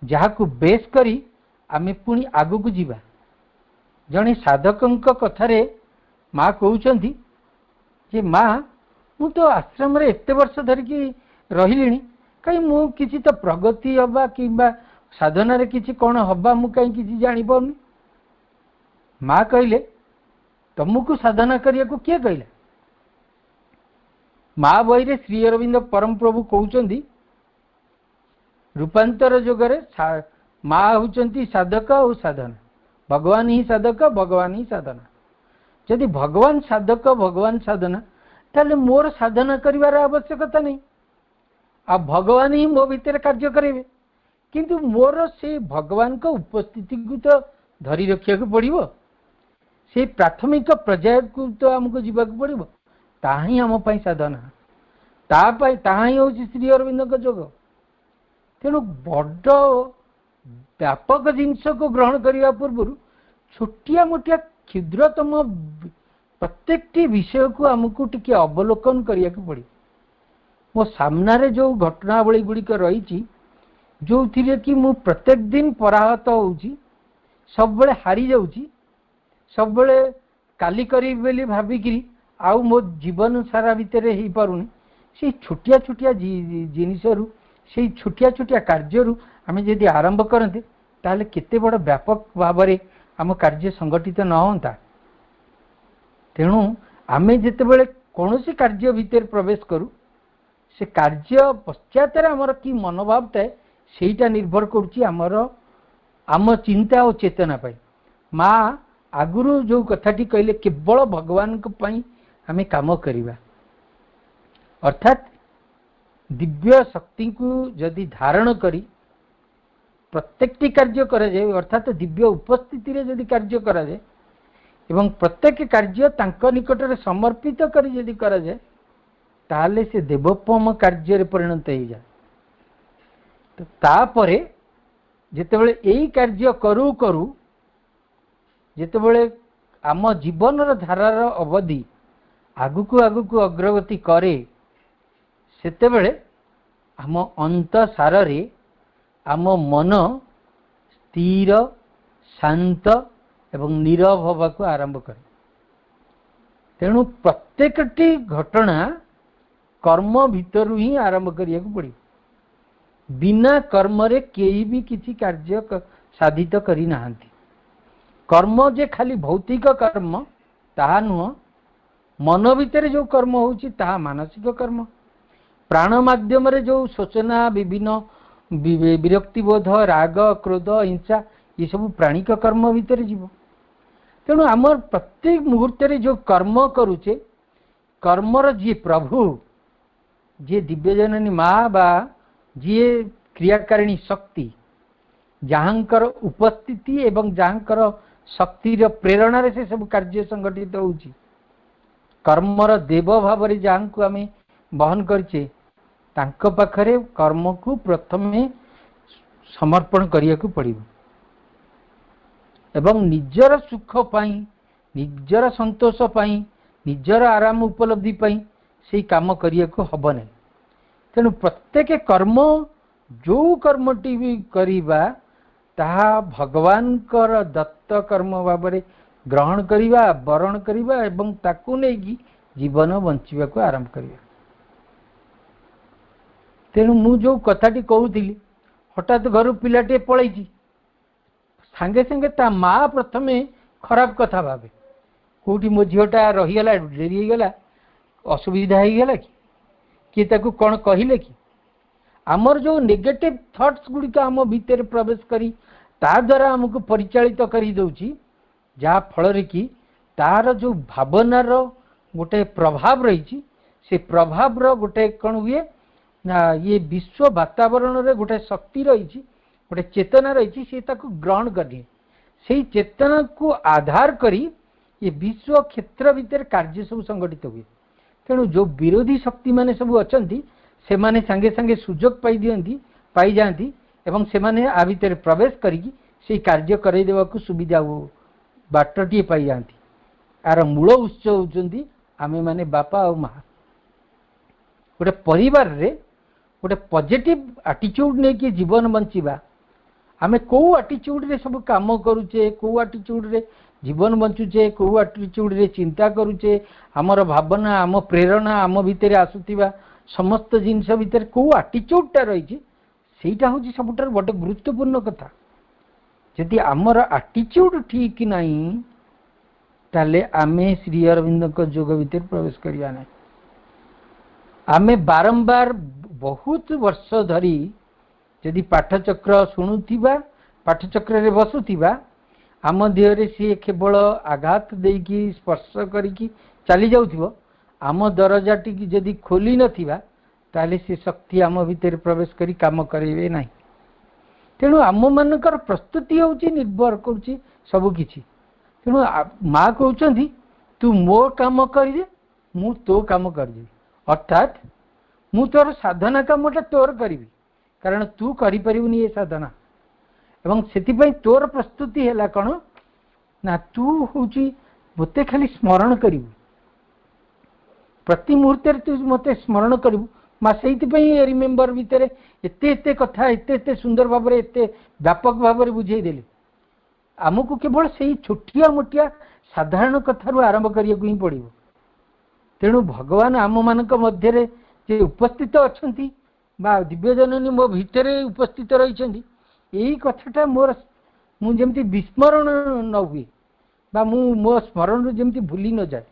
जहाँ को बेस करी आमे पुणी आगु को जीवा। जने साधकंक कथारे माँ कहउछंती जे माँ मु तो आश्रम रे एते वर्ष धरिकी रहिलिणी, कहीं मु किसी तो प्रगति हवा कि साधना रे किसी कौन हवा मु कहीं किसी जानी पाउनी। माँ कहले तुमको साधना करिया को किए कहला? माँ बही रे श्री अरविंद परम प्रभु कहउछंती रूपांतर जोगरे माँ होउछंती साधक और साधना, भगवान ही साधक भगवान ही साधना। यदि भगवान साधक भगवान साधना ताले मोर साधना करिवार आवश्यकता नहीं, आ भगवान ही मो भीतर कार्य करेंगे। किंतु मोर से भगवान को उपस्थिति को तो धरी रखा पड़ो, से प्राथमिक पर्याय को तो आमको जीवाक पड़ो, ताही आम साधना, ताही हूँ श्री अरविंद जोग। तेणु बड़ व्यापक जिनस को ग्रहण करने पूर्व छोटिया मोटिया क्षुद्रतम प्रत्येक विषय को आमको टिके अवलोकन करने पड़े। मो सामने जो घटनावली गुड़िक रही जो थी कि मु प्रत्येक दिन पराहत होउची, सब बड़े हारी जाउची, सब बड़े काली करी बेली भाबिकी आउ मो जीवन सारा भितर ही पारुनी, से छोटिया छोटिया जिनिसरु से छोटिया छोटिया कार्यरु आमे यदि आरंभ करते ताहले केते बड़ व्यापक भाव में आम कार्य संगठित न होता। तेणु आमे जेतेबेले कौनसी कार्य भितर प्रवेश करू से कार्य पश्चात आमर कि मनोभाव थाए सेटा निर्भर करुच्ची आम चिंता और चेतना पाई। माँ आगुरु जो कथाटी कहले केवल भगवान को पाई आमे काम करिबा, अर्थात दिव्य शक्ति को यदि धारण करी प्रत्येकटी कार्य करा जाए, अर्थात दिव्य उपस्थिति रे यदि कार्य करा जाए एवं प्रत्येक कार्य तांको निकट रे समर्पित करी यदि करा जाए ताले से देवोपम कार्य रे परिणत हो जाए। तो तापरे जेतेबेले एई कार्य करू करू जेतेबेले आम जीवन धारार अवधि आगुकू अग्रगति करे, सेतेबेले आम अंत सार रे आम मन स्थिर शांत एवं नीरव होगा को आरंभ करे। तेणु प्रत्येकटी घटना कर्म भितर ही आरंभ करिया को पड़ी। बिना कर्म रे केही भी किसी कार्य साधित करी नाहंती। कर्म जे खाली भौतिक कर्म ताहा नुह, मन भितर जो कर्म होची ताहा मानसिक कर्म। प्राण माध्यम रे जो शोचना, विभिन्न विरक्तिबोध, राग, क्रोध, हिंसा ये सब प्राणिक कर्म भितर जीव। तेणु आमर प्रत्येक मुहूर्त रे जो कर्म करुचे, कर्मर जी प्रभु, जी दिव्यजननी माँ बा जी क्रियाकारिणी शक्ति, जहाँकर उपस्थिति एवं जहाँकर शक्तिर प्रेरणा से सब कार्य संगठित होउची। कर्मर देव भाव जहाँ को आम बहन करछे, तांक पाखरे कर्म को प्रथमे समर्पण करिया को पड़िबो एवं निजर सुख पाई, निजर संतोष पाई, निजर आराम उपलब्धि पाई से काम करिया को हब नहीं। तेणु प्रत्येक कर्म जो कर्मटी भी करिबा ताहा भगवान कर दत्त कर्म भाव ग्रहण करिबा, वरण करिबा एवं ताकू नहीं जीवन बंचिबा को आरंभ करिबा। तेणु मु जो कथाटी कहूली, हठात घर पिलाटे पलैची, सांगे सांगे ता माँ प्रथमे खराब कथा भावे, कोठी मो झीटा रहीगला, डेरी गला, असुविधा होगला कि ताकू कौन कहले कि आमर जो नेगेटिव थॉट्स गुड़िक आम भितर प्रवेश करी ता द्वारा आमको परिचालित करी दउची, जहाँ फल कि तार जो भावनार गोटे प्रभाव रही, से प्रभाव गोटे कौन हुए ना ये विश्व वातावरण रे गोटे शक्ति रही, गोटे चेतना रही, से ताको ग्रहण करिए। से चेतना को आधार करी ये विश्व क्षेत्र भितर कार्य सब संगठित हुए। तेणु जो विरोधी शक्ति माने सब अछंती से माने संगे संगे सुजोग पाई जाती एवं से माने आ भितर प्रवेश करिकी से कार्य कराई देवा को सुविधा हो बाटटी पाई जाती। आर मूल उत्स होउचंदी आमे माने बापा और माँ। गोटे परिवार रे गोटे पॉजिटिव एटीट्यूड नहीं कि जीवन बंचिबा, आमे को एटीट्यूड रे सब काम करूचे, को एटीट्यूड रे जीवन बंचुचे, को एटीट्यूड रे चिंता करूचे, आमर भावना, आम प्रेरणा, आम भितर आसुथिबा समस्त जिनस भितर को एटीट्यूडटा रही, सेटा होची सबुठार बड़े गुरुत्वपूर्ण कथा। यदि आमर एटीट्यूड ठीक नहीं ताले आमे श्री अरविंद को जोग भितर प्रवेश करिया नहीं। आमे बारंबार बहुत वर्ष धरी यदि पाठचक्र शुणुथिबा, पाठचक्र रे बसुथिबा, आम देहरे सी केवल आघात देकी स्पर्श करिकी चली जाउथिबो, आम दरजाटी की यदि खोली नथिबा ताले से शक्ति आम भितर प्रवेश करी काम करेबे नहीं। तेणु आम मानकर प्रस्तुति होची निर्भर करुची सब किछि। तेणु माँ कहउचंदी तू मो काम करिदे, मु तो काम करदेबी, अर्थात मु तोर साधना कामटा तोर करिबी, कारण तू करि परिबुनी ये साधना। एवं सेतिपई तोर प्रस्तुति हैला कण ना तू होची मते खाली स्मरण करिबू, प्रति मुहूर्त तू मते स्मरण करिबू। माँ से रिमेम्बर भितर एते एते कथा एते एते सुंदर भाव में एते व्यापक भाव में बुझे देले आमको केवल से छोटिया मोटिया साधारण कथारू आरंभ करने को ही पड़ो। तेणु भगवान आम मान मध्य उपस्थित अच्छा दिव्यजननी मो भितर उपस्थित रही, यही कथाटा मोर मुझे विस्मरण न हुए बा मो स्मरण जमी भूली न जाए।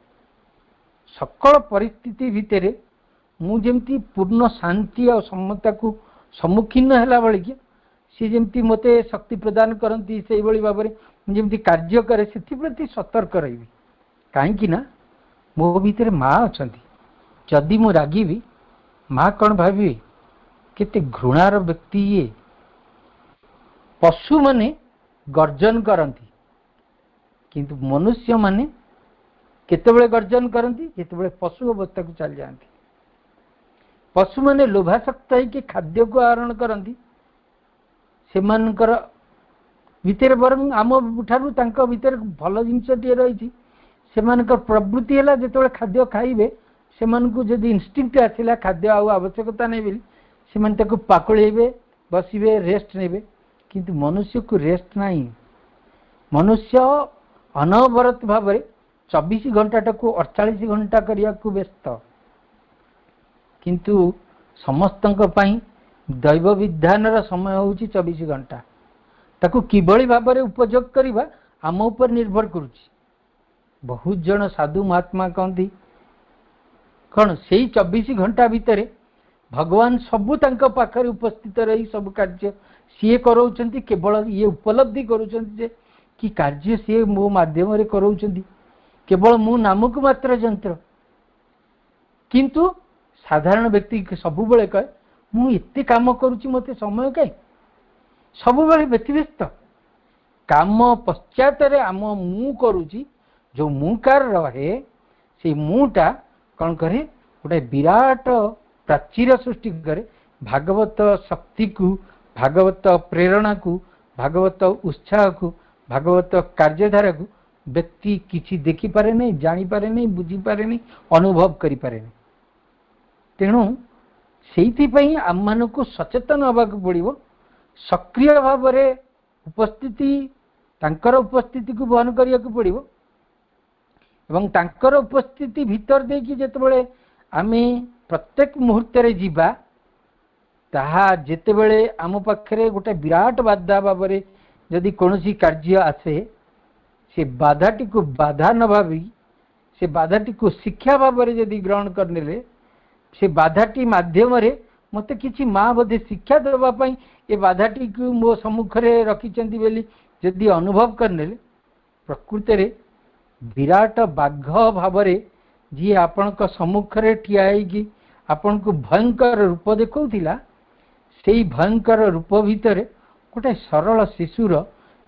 सकल परिस्थिति भितर मुझे पूर्ण शांति और समता को सम्मुखीन है बेल कि सी जमी मत शक्ति प्रदान करती से भाव में जमी कार्य करे से प्रति सतर्क रही। कहीं मो भितर माँ अच्छा, जदि मु रागिबी माँ कौन भावी केते घृणार व्यक्ति ये। पशु माने गर्जन करती किंतु मनुष्य माने केतेबेले गर्जन करती केतेबेले पशु अवस्था को चली जाती। पशु माने लोभासक्त है खाद्य को आहरण करती, से भितर बरং आम ठारू तांको भितर भल जिनसटे रही से प्रवृत्ति है जो खाद्य खाइबे से जदि इनस्टिंक्ट आसला खाद्य आवश्यकता नहीं बोली से पाकुड़े बसबे रेस्ट नेबे, किंतु मनुष्य को रेस्ट नहीं। मनुष्य अनवरत भाव 24 घंटा को 48 घंटा करने को व्यस्त, किंतु समस्त दैव विधान समय हूँ 24 घंटा। ताकू किभली भाव में उपयोग करवा आम ऊपर निर्भर करुच्ची। बहुत जन साधु महात्मा कहती कौन से 24 घंटा भितर भगवान सबू तांका पाखरे उपस्थित रही सब कार्य सी कराउछंती। केवल ये उपलब्धि करुछंती कि कार्य सी मो माध्यम रे कराउछंती, केवल मो नामक मात्र यंत्र। किंतु साधारण व्यक्ति सबु बेले कहे मु एते काम करुची मते समय कहीं, सबु बेले व्यतिव्यस्त काम पश्चात आम मु करुची। जो मुकार रहे से मुटा कौन करे गोटे विराट प्राचीर सृष्टि करे। भागवत शक्ति को, भागवत प्रेरणा को, भागवत उत्साह को, भागवत कार्यधारा को व्यक्ति किसी देखी पारे नहीं, जानी पारे नहीं, बुझी पारे नहीं, अनुभव करि पारे नहीं। तेणु से आम मान को सचेतन हवा पड़ो, सक्रिय भाव में उपस्थिति तांकर उपस्थिति को बहन करने को पड़ो। एवं तांकर उपस्थिति भीतर देकी जेतेबेले आमे प्रत्येक मुहूर्त रे जीवा ताहा जेतेबेले आम पाखरे गोटे विराट बाधा भाव में जदि कौनसी कार्य आसे से बाधाटी को बाधा न भावी से बाधाटी को शिक्षा भाव में जदि ग्रहण करने से बाधाटी माध्यम रे मते किछि माँ बोधे शिक्षा देवाई ए बाधाटी को मो सम्मुखरे रखिचंती बोली जदि अनुभव करने प्रकृत रे विराट बाघ भाव जी आपण सम्मुखरे ठिया होगी आपण को भयंकर रूप देखौथिला, सेई भयंकर रूप भितर गोटे सरल शिशुर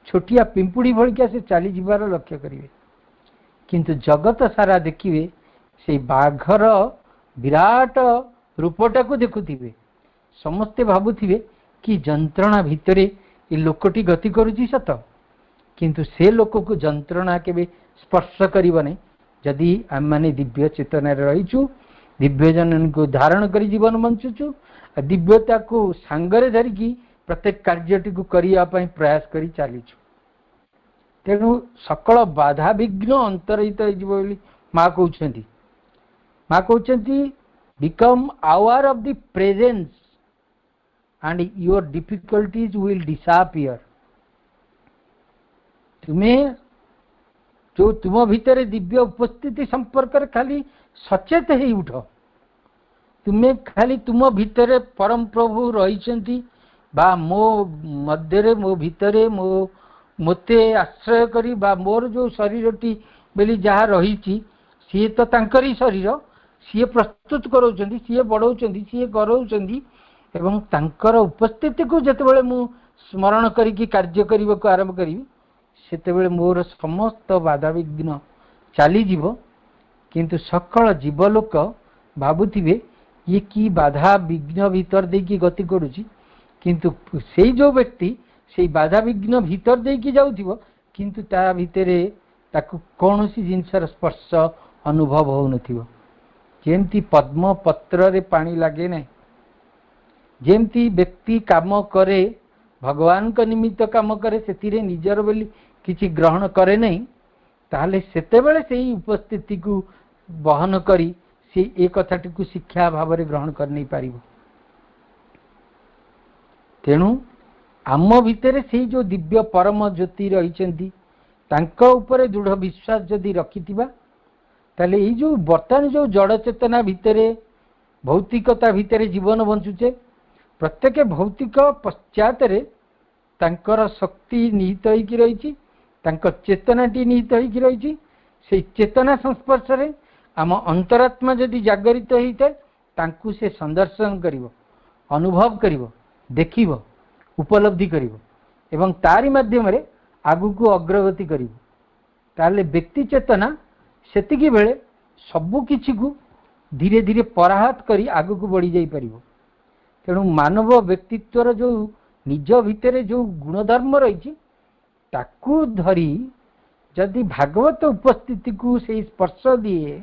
छोटिया पिंपुड़ी भलिका से चली जीवार लक्ष्य करिवे। किंतु जगत सारा देखिए से बाघर विराट रूपटा को देखुथिबे, समस्ते भाबुथिबे कि जंत्रणा भितरे ए लोकटी गति करुची सत, किंतु से लोक को जंत्रणा केबे स्पर्श करिबने जदि आम माने दिव्य चेतना रहीचु, दिव्य जन को धारण करी जीवन बंचुचु, दिव्यता को सांगरे धरिकी प्रत्येक कार्यटी को करिया पई प्रयास करी चलीचु। तेणु सकल बाधा विघ्न अंतरहित बोली माँ कहते। माँ कहते become hour of the presence and your difficulties will disappear. तुम्हें जो तुम भीतर दिव्य उपस्थिति संपर्क खाली सचेत ही उठ, तुम्हें खाली तुम भीतर परम प्रभु रही बा मो मध्य मो भीतर मो मते आश्रय करी बा मोर जो शरीरटी बेली जहाँ रही सी तो तांकरी शरीर सी प्रस्तुत कराउछंती, सी बढ़ाउछंती, सी कराउछंती एवं तांकर उपस्थिति को जेतेबेले मु स्मरण करिकी कार्य करने को आरंभ करी सेतेबेले मोर समस्त बाधा विघ्न चली जीव। किंतु सकल जीवलोक भाबुथिबे ये कि बाधा विघ्न भीतर देकी गति करुची, किंतु से जो व्यक्ति से बाधा विघ्न भीतर देकी जाउथिबो किंतु ता भितरे ताकु कौनसी जिनसर स्पर्श अनुभव हो नथिबो। जेमती पद्म पत्र रे पानी लागे नहीं, जेमती व्यक्ति काम करे भगवान का निमित्त काम करे से निजर बोली किछि ग्रहण करे नहीं, ताहले सेतेबेले सेही उपस्थिति को बहन करी से एक कथाटी को शिक्षा भाव में ग्रहण कर नहीं पारिबो। तेणु आम भितर से जो दिव्य परम ज्योति रही तांका उपरे दृढ़ विश्वास जदि रखिथिबा ताले ये जो बर्तमान जो जड़ चेतना भितर भौतिकता भितर जीवन बंचुचे प्रत्येक भौतिक पश्चात तांकर शक्ति निहित होइकी रही, तांकर चेतनाटी निहित होइकी रही। से चेतना संस्पर्श रे आम अंतरात्मा जदि जागरित होता है तांकु से संदर्शन करिवो, अनुभव करिवो, देखिवो, उपलब्धि करिवो एवं तारी माध्यम रे आगु को अग्रगति करिवो। ताले व्यक्ति चेतना सेतिकी बेले सबु किछि को धीरे धीरे पराहत करी आगु को बढ़ी जाई परिवो। तेणु मानव व्यक्तित्वर जो निज भितर जो गुणधर्म रही ताकू धरी जदि भागवत उपस्थिति को से स्पर्श दिए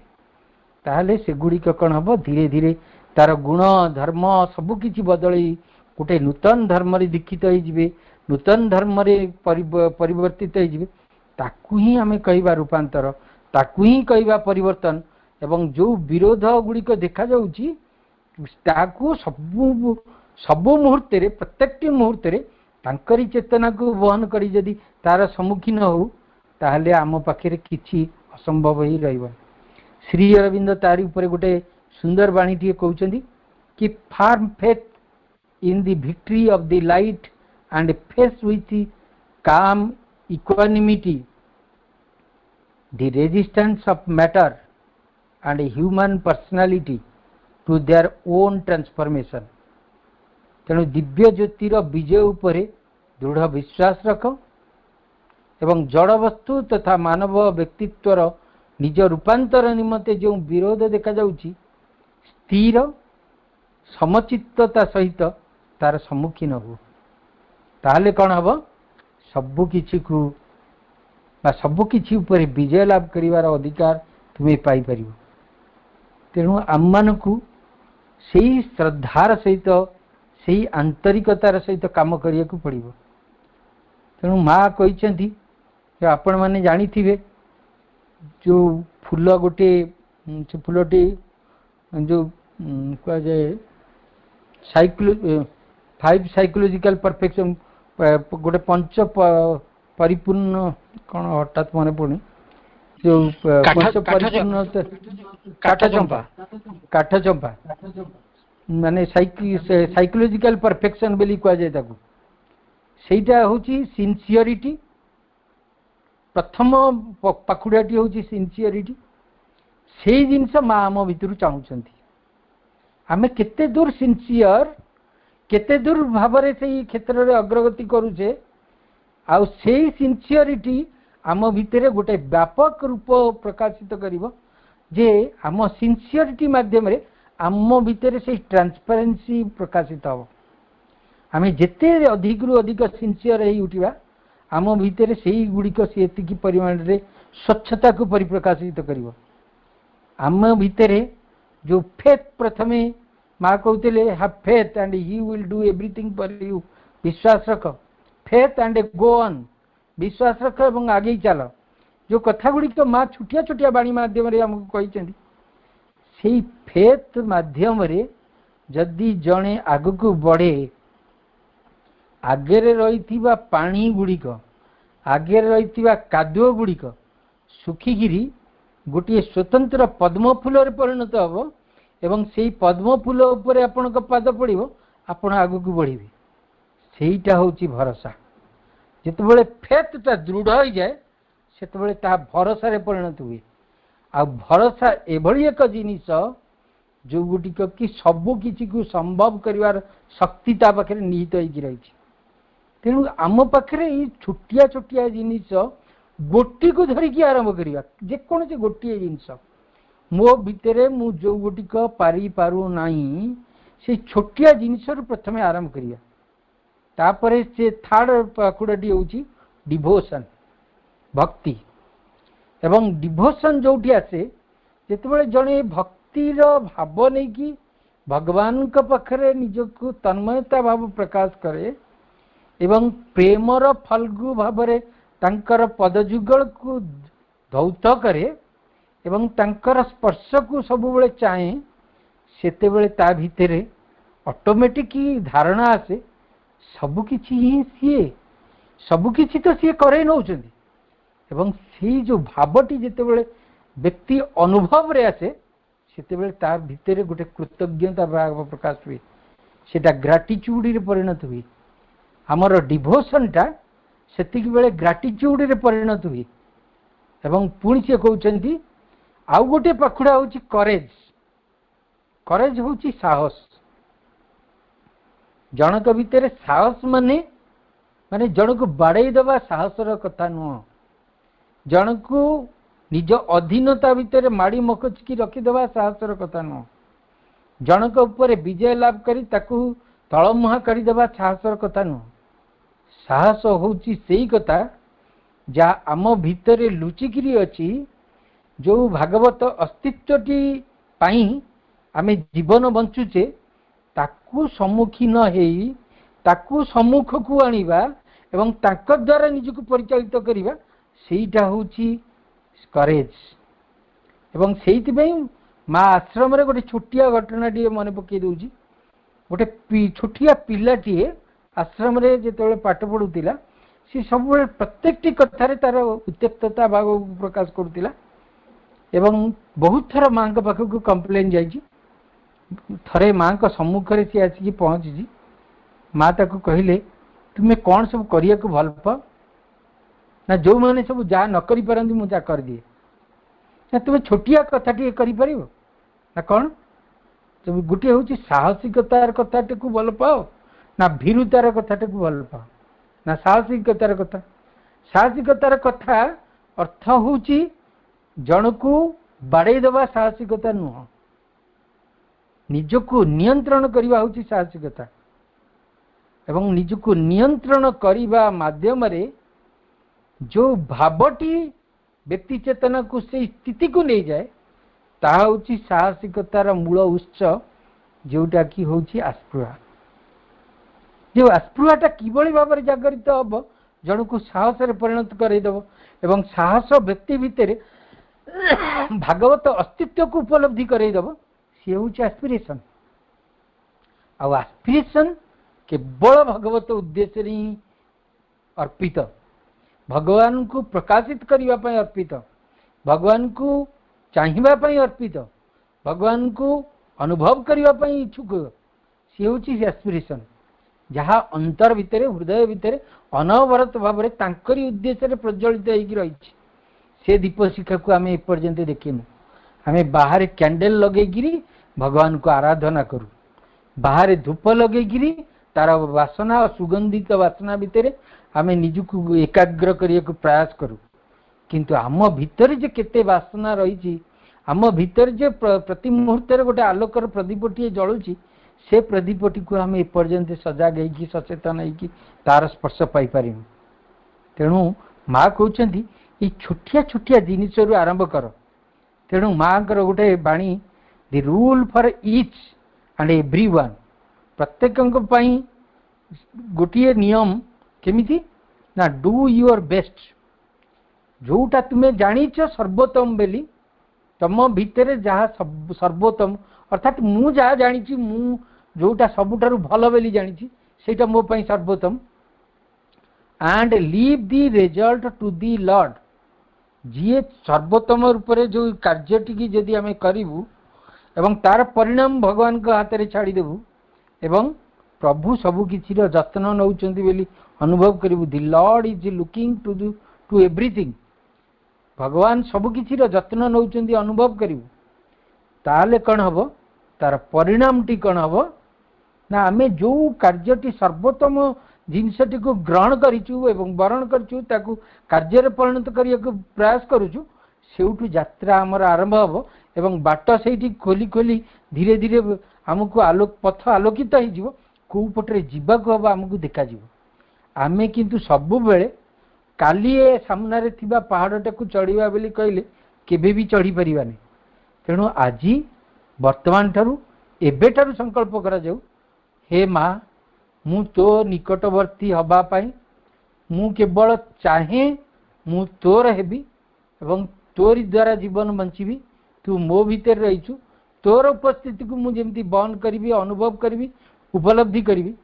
ताहले से गुड़िक कौन हम धीरे धीरे तार गुण धर्म सबकि बदली गोटे नूतन धर्म दीक्षित हो, नूतन धर्म परिवर्तित हो, ताकू ही आम कहवा रूपांतर, ताकू ही कहवा परिवर्तन। एवं जो विरोध गुड़िक देखा जाउची ताकू सबु मुहूर्त प्रत्येक मुहूर्त तांकरी चेतना को बहन करी जदि तार सम्मुखीन हो ताहले आम पाखे किछि असंभव ही रहिबो। श्री अरविंद तारी ऊपर गोटे सुंदर बाणी टी कहउछंदी कि firm faith in the victory of the light and face with calm equanimity the resistance of matter and human personality to their own transformation। तेणु दिव्य ज्योतिर विजय उपरे दृढ़ विश्वास रख एवं जड़ वस्तु तथा मानव व्यक्तित्वर निज रूपांतर निमंते जो विरोध देखा जाउची स्थिर समचित्तता सहित तार सम्मुखीन हो, ताहले कौन हम सबुकिछि को सबुकिछि ऊपर विजय लाभ करिवार अधिकार तुम्हें पाई परिबो। तेणु आम मानकु सेही श्रद्धार सहित सेही आंतरिकतार सहित काम करिया को पड़िबो। तेणु माँ कहिसेंती जो आपण माने जानिथिबे जो फूल गोटे से फूलटी जो कह जाए फाइव साइकोलॉजिकल परफेक्शन गोटे पंच परिपूर्ण कौन हठात मन पड़े जो पंच परिपूर्ण काठ चंपा माने साइकोलॉजिकल परफेक्शन बोली कह जाए ताकू सेटा होची सिंसियरिटी। प्रथम पाखुड़ाटी होची सिंसियरिटी। से जिनस माँ आम भितर चाहूँगी आमे केते दूर सिंसियर केते दूर भावरे से क्षेत्र में अग्रगति करूचे आउ से सिंसियरिटी आम भितर गोटे व्यापक रूप प्रकाशित करिवो जे आम सिंसियरिटी माध्यम रे आम भितर से ट्रांसपेरेंसी प्रकाशित हो। आमे जेते अधिक रु अधिक सिंसियर हे उठिबा आम भितर से गुड़िक से एतिकी परिमाण रे स्वच्छता को परिप्रकाशित करिवो। आम भितर जो फेथ प्रथमे माँ कहते have faith and he will do everything for you, विश्वास रख फेथ एंड गो ऑन, विश्वास रख एवं आगे चल। जो कथा गुड़िक माँ छोटिया छोटिया बाणी माध्यम रे हमको कहिसेंती सेही फेथ माध्यम रे जदि जणे आगकू बढ़े आगे रही पानी गुड़िक आगे रही कादुओ गुड़िक सुखिकी गोटे स्वतंत्र पद्म फूल परिणत हम एवं से पद्म फूल उपरे आपण पाद पड़ो आपण आग को बढ़े सेटा हूँ भरोसा। जितेबाला फेथटा दृढ़ हो जाए से भरोसा रे परिणत हुए। आ भरोसा एभली एक जिनिस जो गुटिक कि सबु किछि को संभव करिवार शक्ति ता पाखे निहित होइकी रही। तेणु आम पाखे छोटिया छोटिया जिनिस गोटी को धरिकी आरंभ करिवा जेकोसी गोटे जिनस मो भितर मु जो गुटिक पारि पारु नाही से छोटिया जिनिस प्रथमे आरंभ करिया। तापरे से थर्ड पाखुड़ाटी होची डिभोशन भक्ति एवं डिभोशन जोटी आसे जेतेबेले जणे भक्तिर भाव नहीं कि भगवान का पाखरे निजको तन्मयता भाव प्रकाश करे एवं प्रेमर फल्गु भावरे तांकर पदजुगल को धौत करे एवं तांकर स्पर्श को सब बेले चाहे सेते बेले ता भितरे ऑटोमेटिक धारणा आसे सबकिछि ही सीए सबकिछि तो सी करे नौचंदी एवं सी जो भावटी जेते बेले व्यक्ति अनुभव रे आसे सेते बेले ता भितरे गोटे कृतज्ञता भाव प्रकाश हुए सेटा ग्राटिट्यूड रे परिणत हुए। हमर डिभोशन टा सेतिक बेले ग्राटिट्यूड रे परिणत हुए एवं पुणी से कहउचंती आउ गोटे पाखुड़ा होची करेज। करेज होची साहस। जनक भितर साहस माने माने जनक बाड़े दबा साहसर कथा नुह जनक निज अधीनता भितर माड़ी मकचकी रखिदबा साहसर कथा नुह जनक ऊपर विजय लाभ करी ताकू तलमुहा करदेबा साहसर कथा नुह। साहस होची सेही कथा जा आम भितर लुचिकी अच्छी जो भागवत अस्तित्वटी पाई आमे जीवन बंचुचे ताकू सम्मुखीन हेई ताकू सम्मुख को आनिबा एवं ताक द्वारा निजको परिचालित करिबा सेईटा होची करेज। एवं सेईति पई माँ आश्रम रे गोटे छोटिया घटनाटी मन पकई दउची। गोटे छोटिया पिलाटी आश्रम रे जेतेबेले पाठ पढुतिला सी सब प्रत्येकटी कथार तार उत्त्यक्तता भाव प्रकाश करुला एवं बहुत थर माँ पाखक कंप्लेन जाइए थरे माँ का सम्मुखें सी आसिक पहुँची माँ ताको कहले तुम्हें कौन सब करने को भल पाओ ना जो मैंने सब जहाँ न करी पारंती मु जा कर दिए ना तुम्हें छोटिया कथा टे कर ना कौन तुम गोटे हूँ साहसिकतार कथाटे को भल पाओ ना भीरुतार कथाटे को भल पाओ ना साहसिकतार कथा अर्थ हूँ जन को बाड़े दबा साहसिकता नुह निजको नियंत्रण करवा हूँ साहसिकता एवं निजको नियंत्रण करने माध्यम जो भावटी व्यक्ति चेतना को से स्थिति को नहीं जाए ताहा होची साहसिकतार मूल उत्स जोटा कि होची आस्पृहा जो आस्पृहाटा किभली भाव में जागरित हम जन को साहस परिणत करदेव एवं साहस व्यक्ति भितर भागवत अस्तित्व को उपलब्धि करदेव सी हूँ एस्पिरेशन आस्पिरेशन केवल भगवत उद्देश्य ही अर्पित भगवान को प्रकाशित करने अर्पित भगवान को चाहिए अर्पित भगवान को अनुभव करने इच्छुक सी हूँ एस्पिरेशन जहाँ अंतर भितर हृदय भितर अनवरत भाव में तांकरी उद्देश्य प्रज्वलित होगी से दीप शिखा को आम एपर्यंत देखिनु आम बाहर कैंडल लगे भगवान को आराधना करूँ बाहर धूप लगे तार वासना और सुगंधित वासना भितर आम निजको एकाग्र करने को प्रयास करूँ किंतु आम भितर जे केते वासना रही आम भितर जे प्रति मुहूर्त गोटे आलोकर प्रदीपटी जलुची से प्रदीपटी को आम एपर्यंत सजाग हो सचेतन हो तार स्पर्श पाइपर तेणु माँ कहते ये छोटिया छोटिया जिनिस आरंभ कर तेणु माँ गोटे बाणी the rule for each and every one प्रत्येक गोटे नियम केमिति ना डू योर बेस्ट जोटा तुम्हें जानिच सर्वोत्तम बेली तुम भितर जहाँ सर्वोत्तम अर्थात मु जहाँ जानी मु जोटा सबुठारु भल बेली जानी सेटा मो पई सर्वोत्तम and leave the result to the Lord जी सर्वोत्तम रूप से जो कार्यटी जदि आम करूँ एवं तार परिणाम भगवान को हाथ में छाड़देबू एवं प्रभु सबकि जत्न नौकरी अनुभव करूँ the Lord is looking to everything भगवान सबकि जत्न नौकरी अनुभव करूँ ताले कौन हम तार परिणामटी कौन हम ना आम जो कार्यटी सर्वोत्तम जिनसटी को ग्रहण करूँ एवं वरण करूँ कार्य परिणत करने को प्रयास करूँ सेठू यात्रा आमर आरंभ हम एवं बाट से खोली खोली धीरे धीरे आमको आलोक पथ आलोकित हो कौपटे जीवाक हम आमको देखा आम किंतु सबु बेले काली सामने थिबा पहाड़टा को चढ़ा बोली कहले केबे भी चढ़ी पारिबानी तेणु आज वर्तमान ठारू एबे ठारू संकल्प करा जाऊ हे माँ मु तो निकटवर्ती हवा पाई मु केवल चाहे मु तोर हेबी एवं तोरी द्वारा जीवन बंचीबी तू मो भीतर रहीचु तोर उपस्थिति को मुझे बहन करी अनुभव करी उपलब्धि करी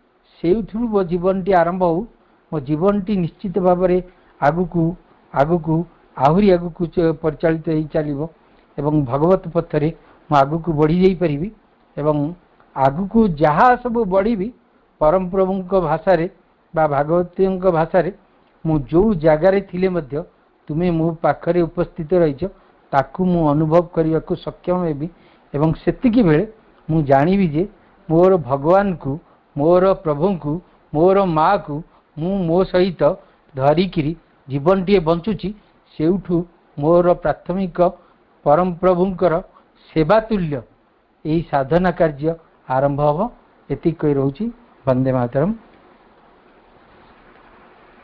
से मो जीवन टी आरंभ हो मो जीवन टी निश्चित भाव में आगुकू आगुकू आहरी आगुकू परिचालित हो चलो एवं भगवत पथरे मु आगुकू बढ़ी जाई परिबी एवं आगुकू जहाँ सब बढ़ी परम प्रभु भाषा बा भागवती भाषा मु जो जगार थिले मध्य तुम्हें मो पाखरे उपस्थित रहीच ताकू मु अनुभव करने को सक्षम हेबी एवं सेतिकी बेले मु जानिबी जे मोर भगवान को मोर प्रभु को मोर माँ को मु मो सहित धरिकी जीवन टे बंचुची सेउठू मोर प्राथमिक परम प्रभुंकर सेवा तुल्य यही साधना कार्य आरंभ हम एति कही रोची वंदे मातरम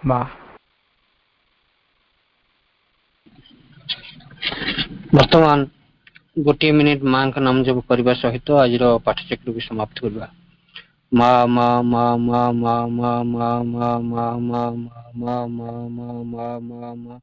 माँ वर्तमान गोटे मिनिट माँ का नाम जप करने सहित आज पाठचक्र को समाप्त करवा माँ माँ माँ माँ माँ माँ माँ माँ माँ माँ माँ माँ माँ माँ माँ माँ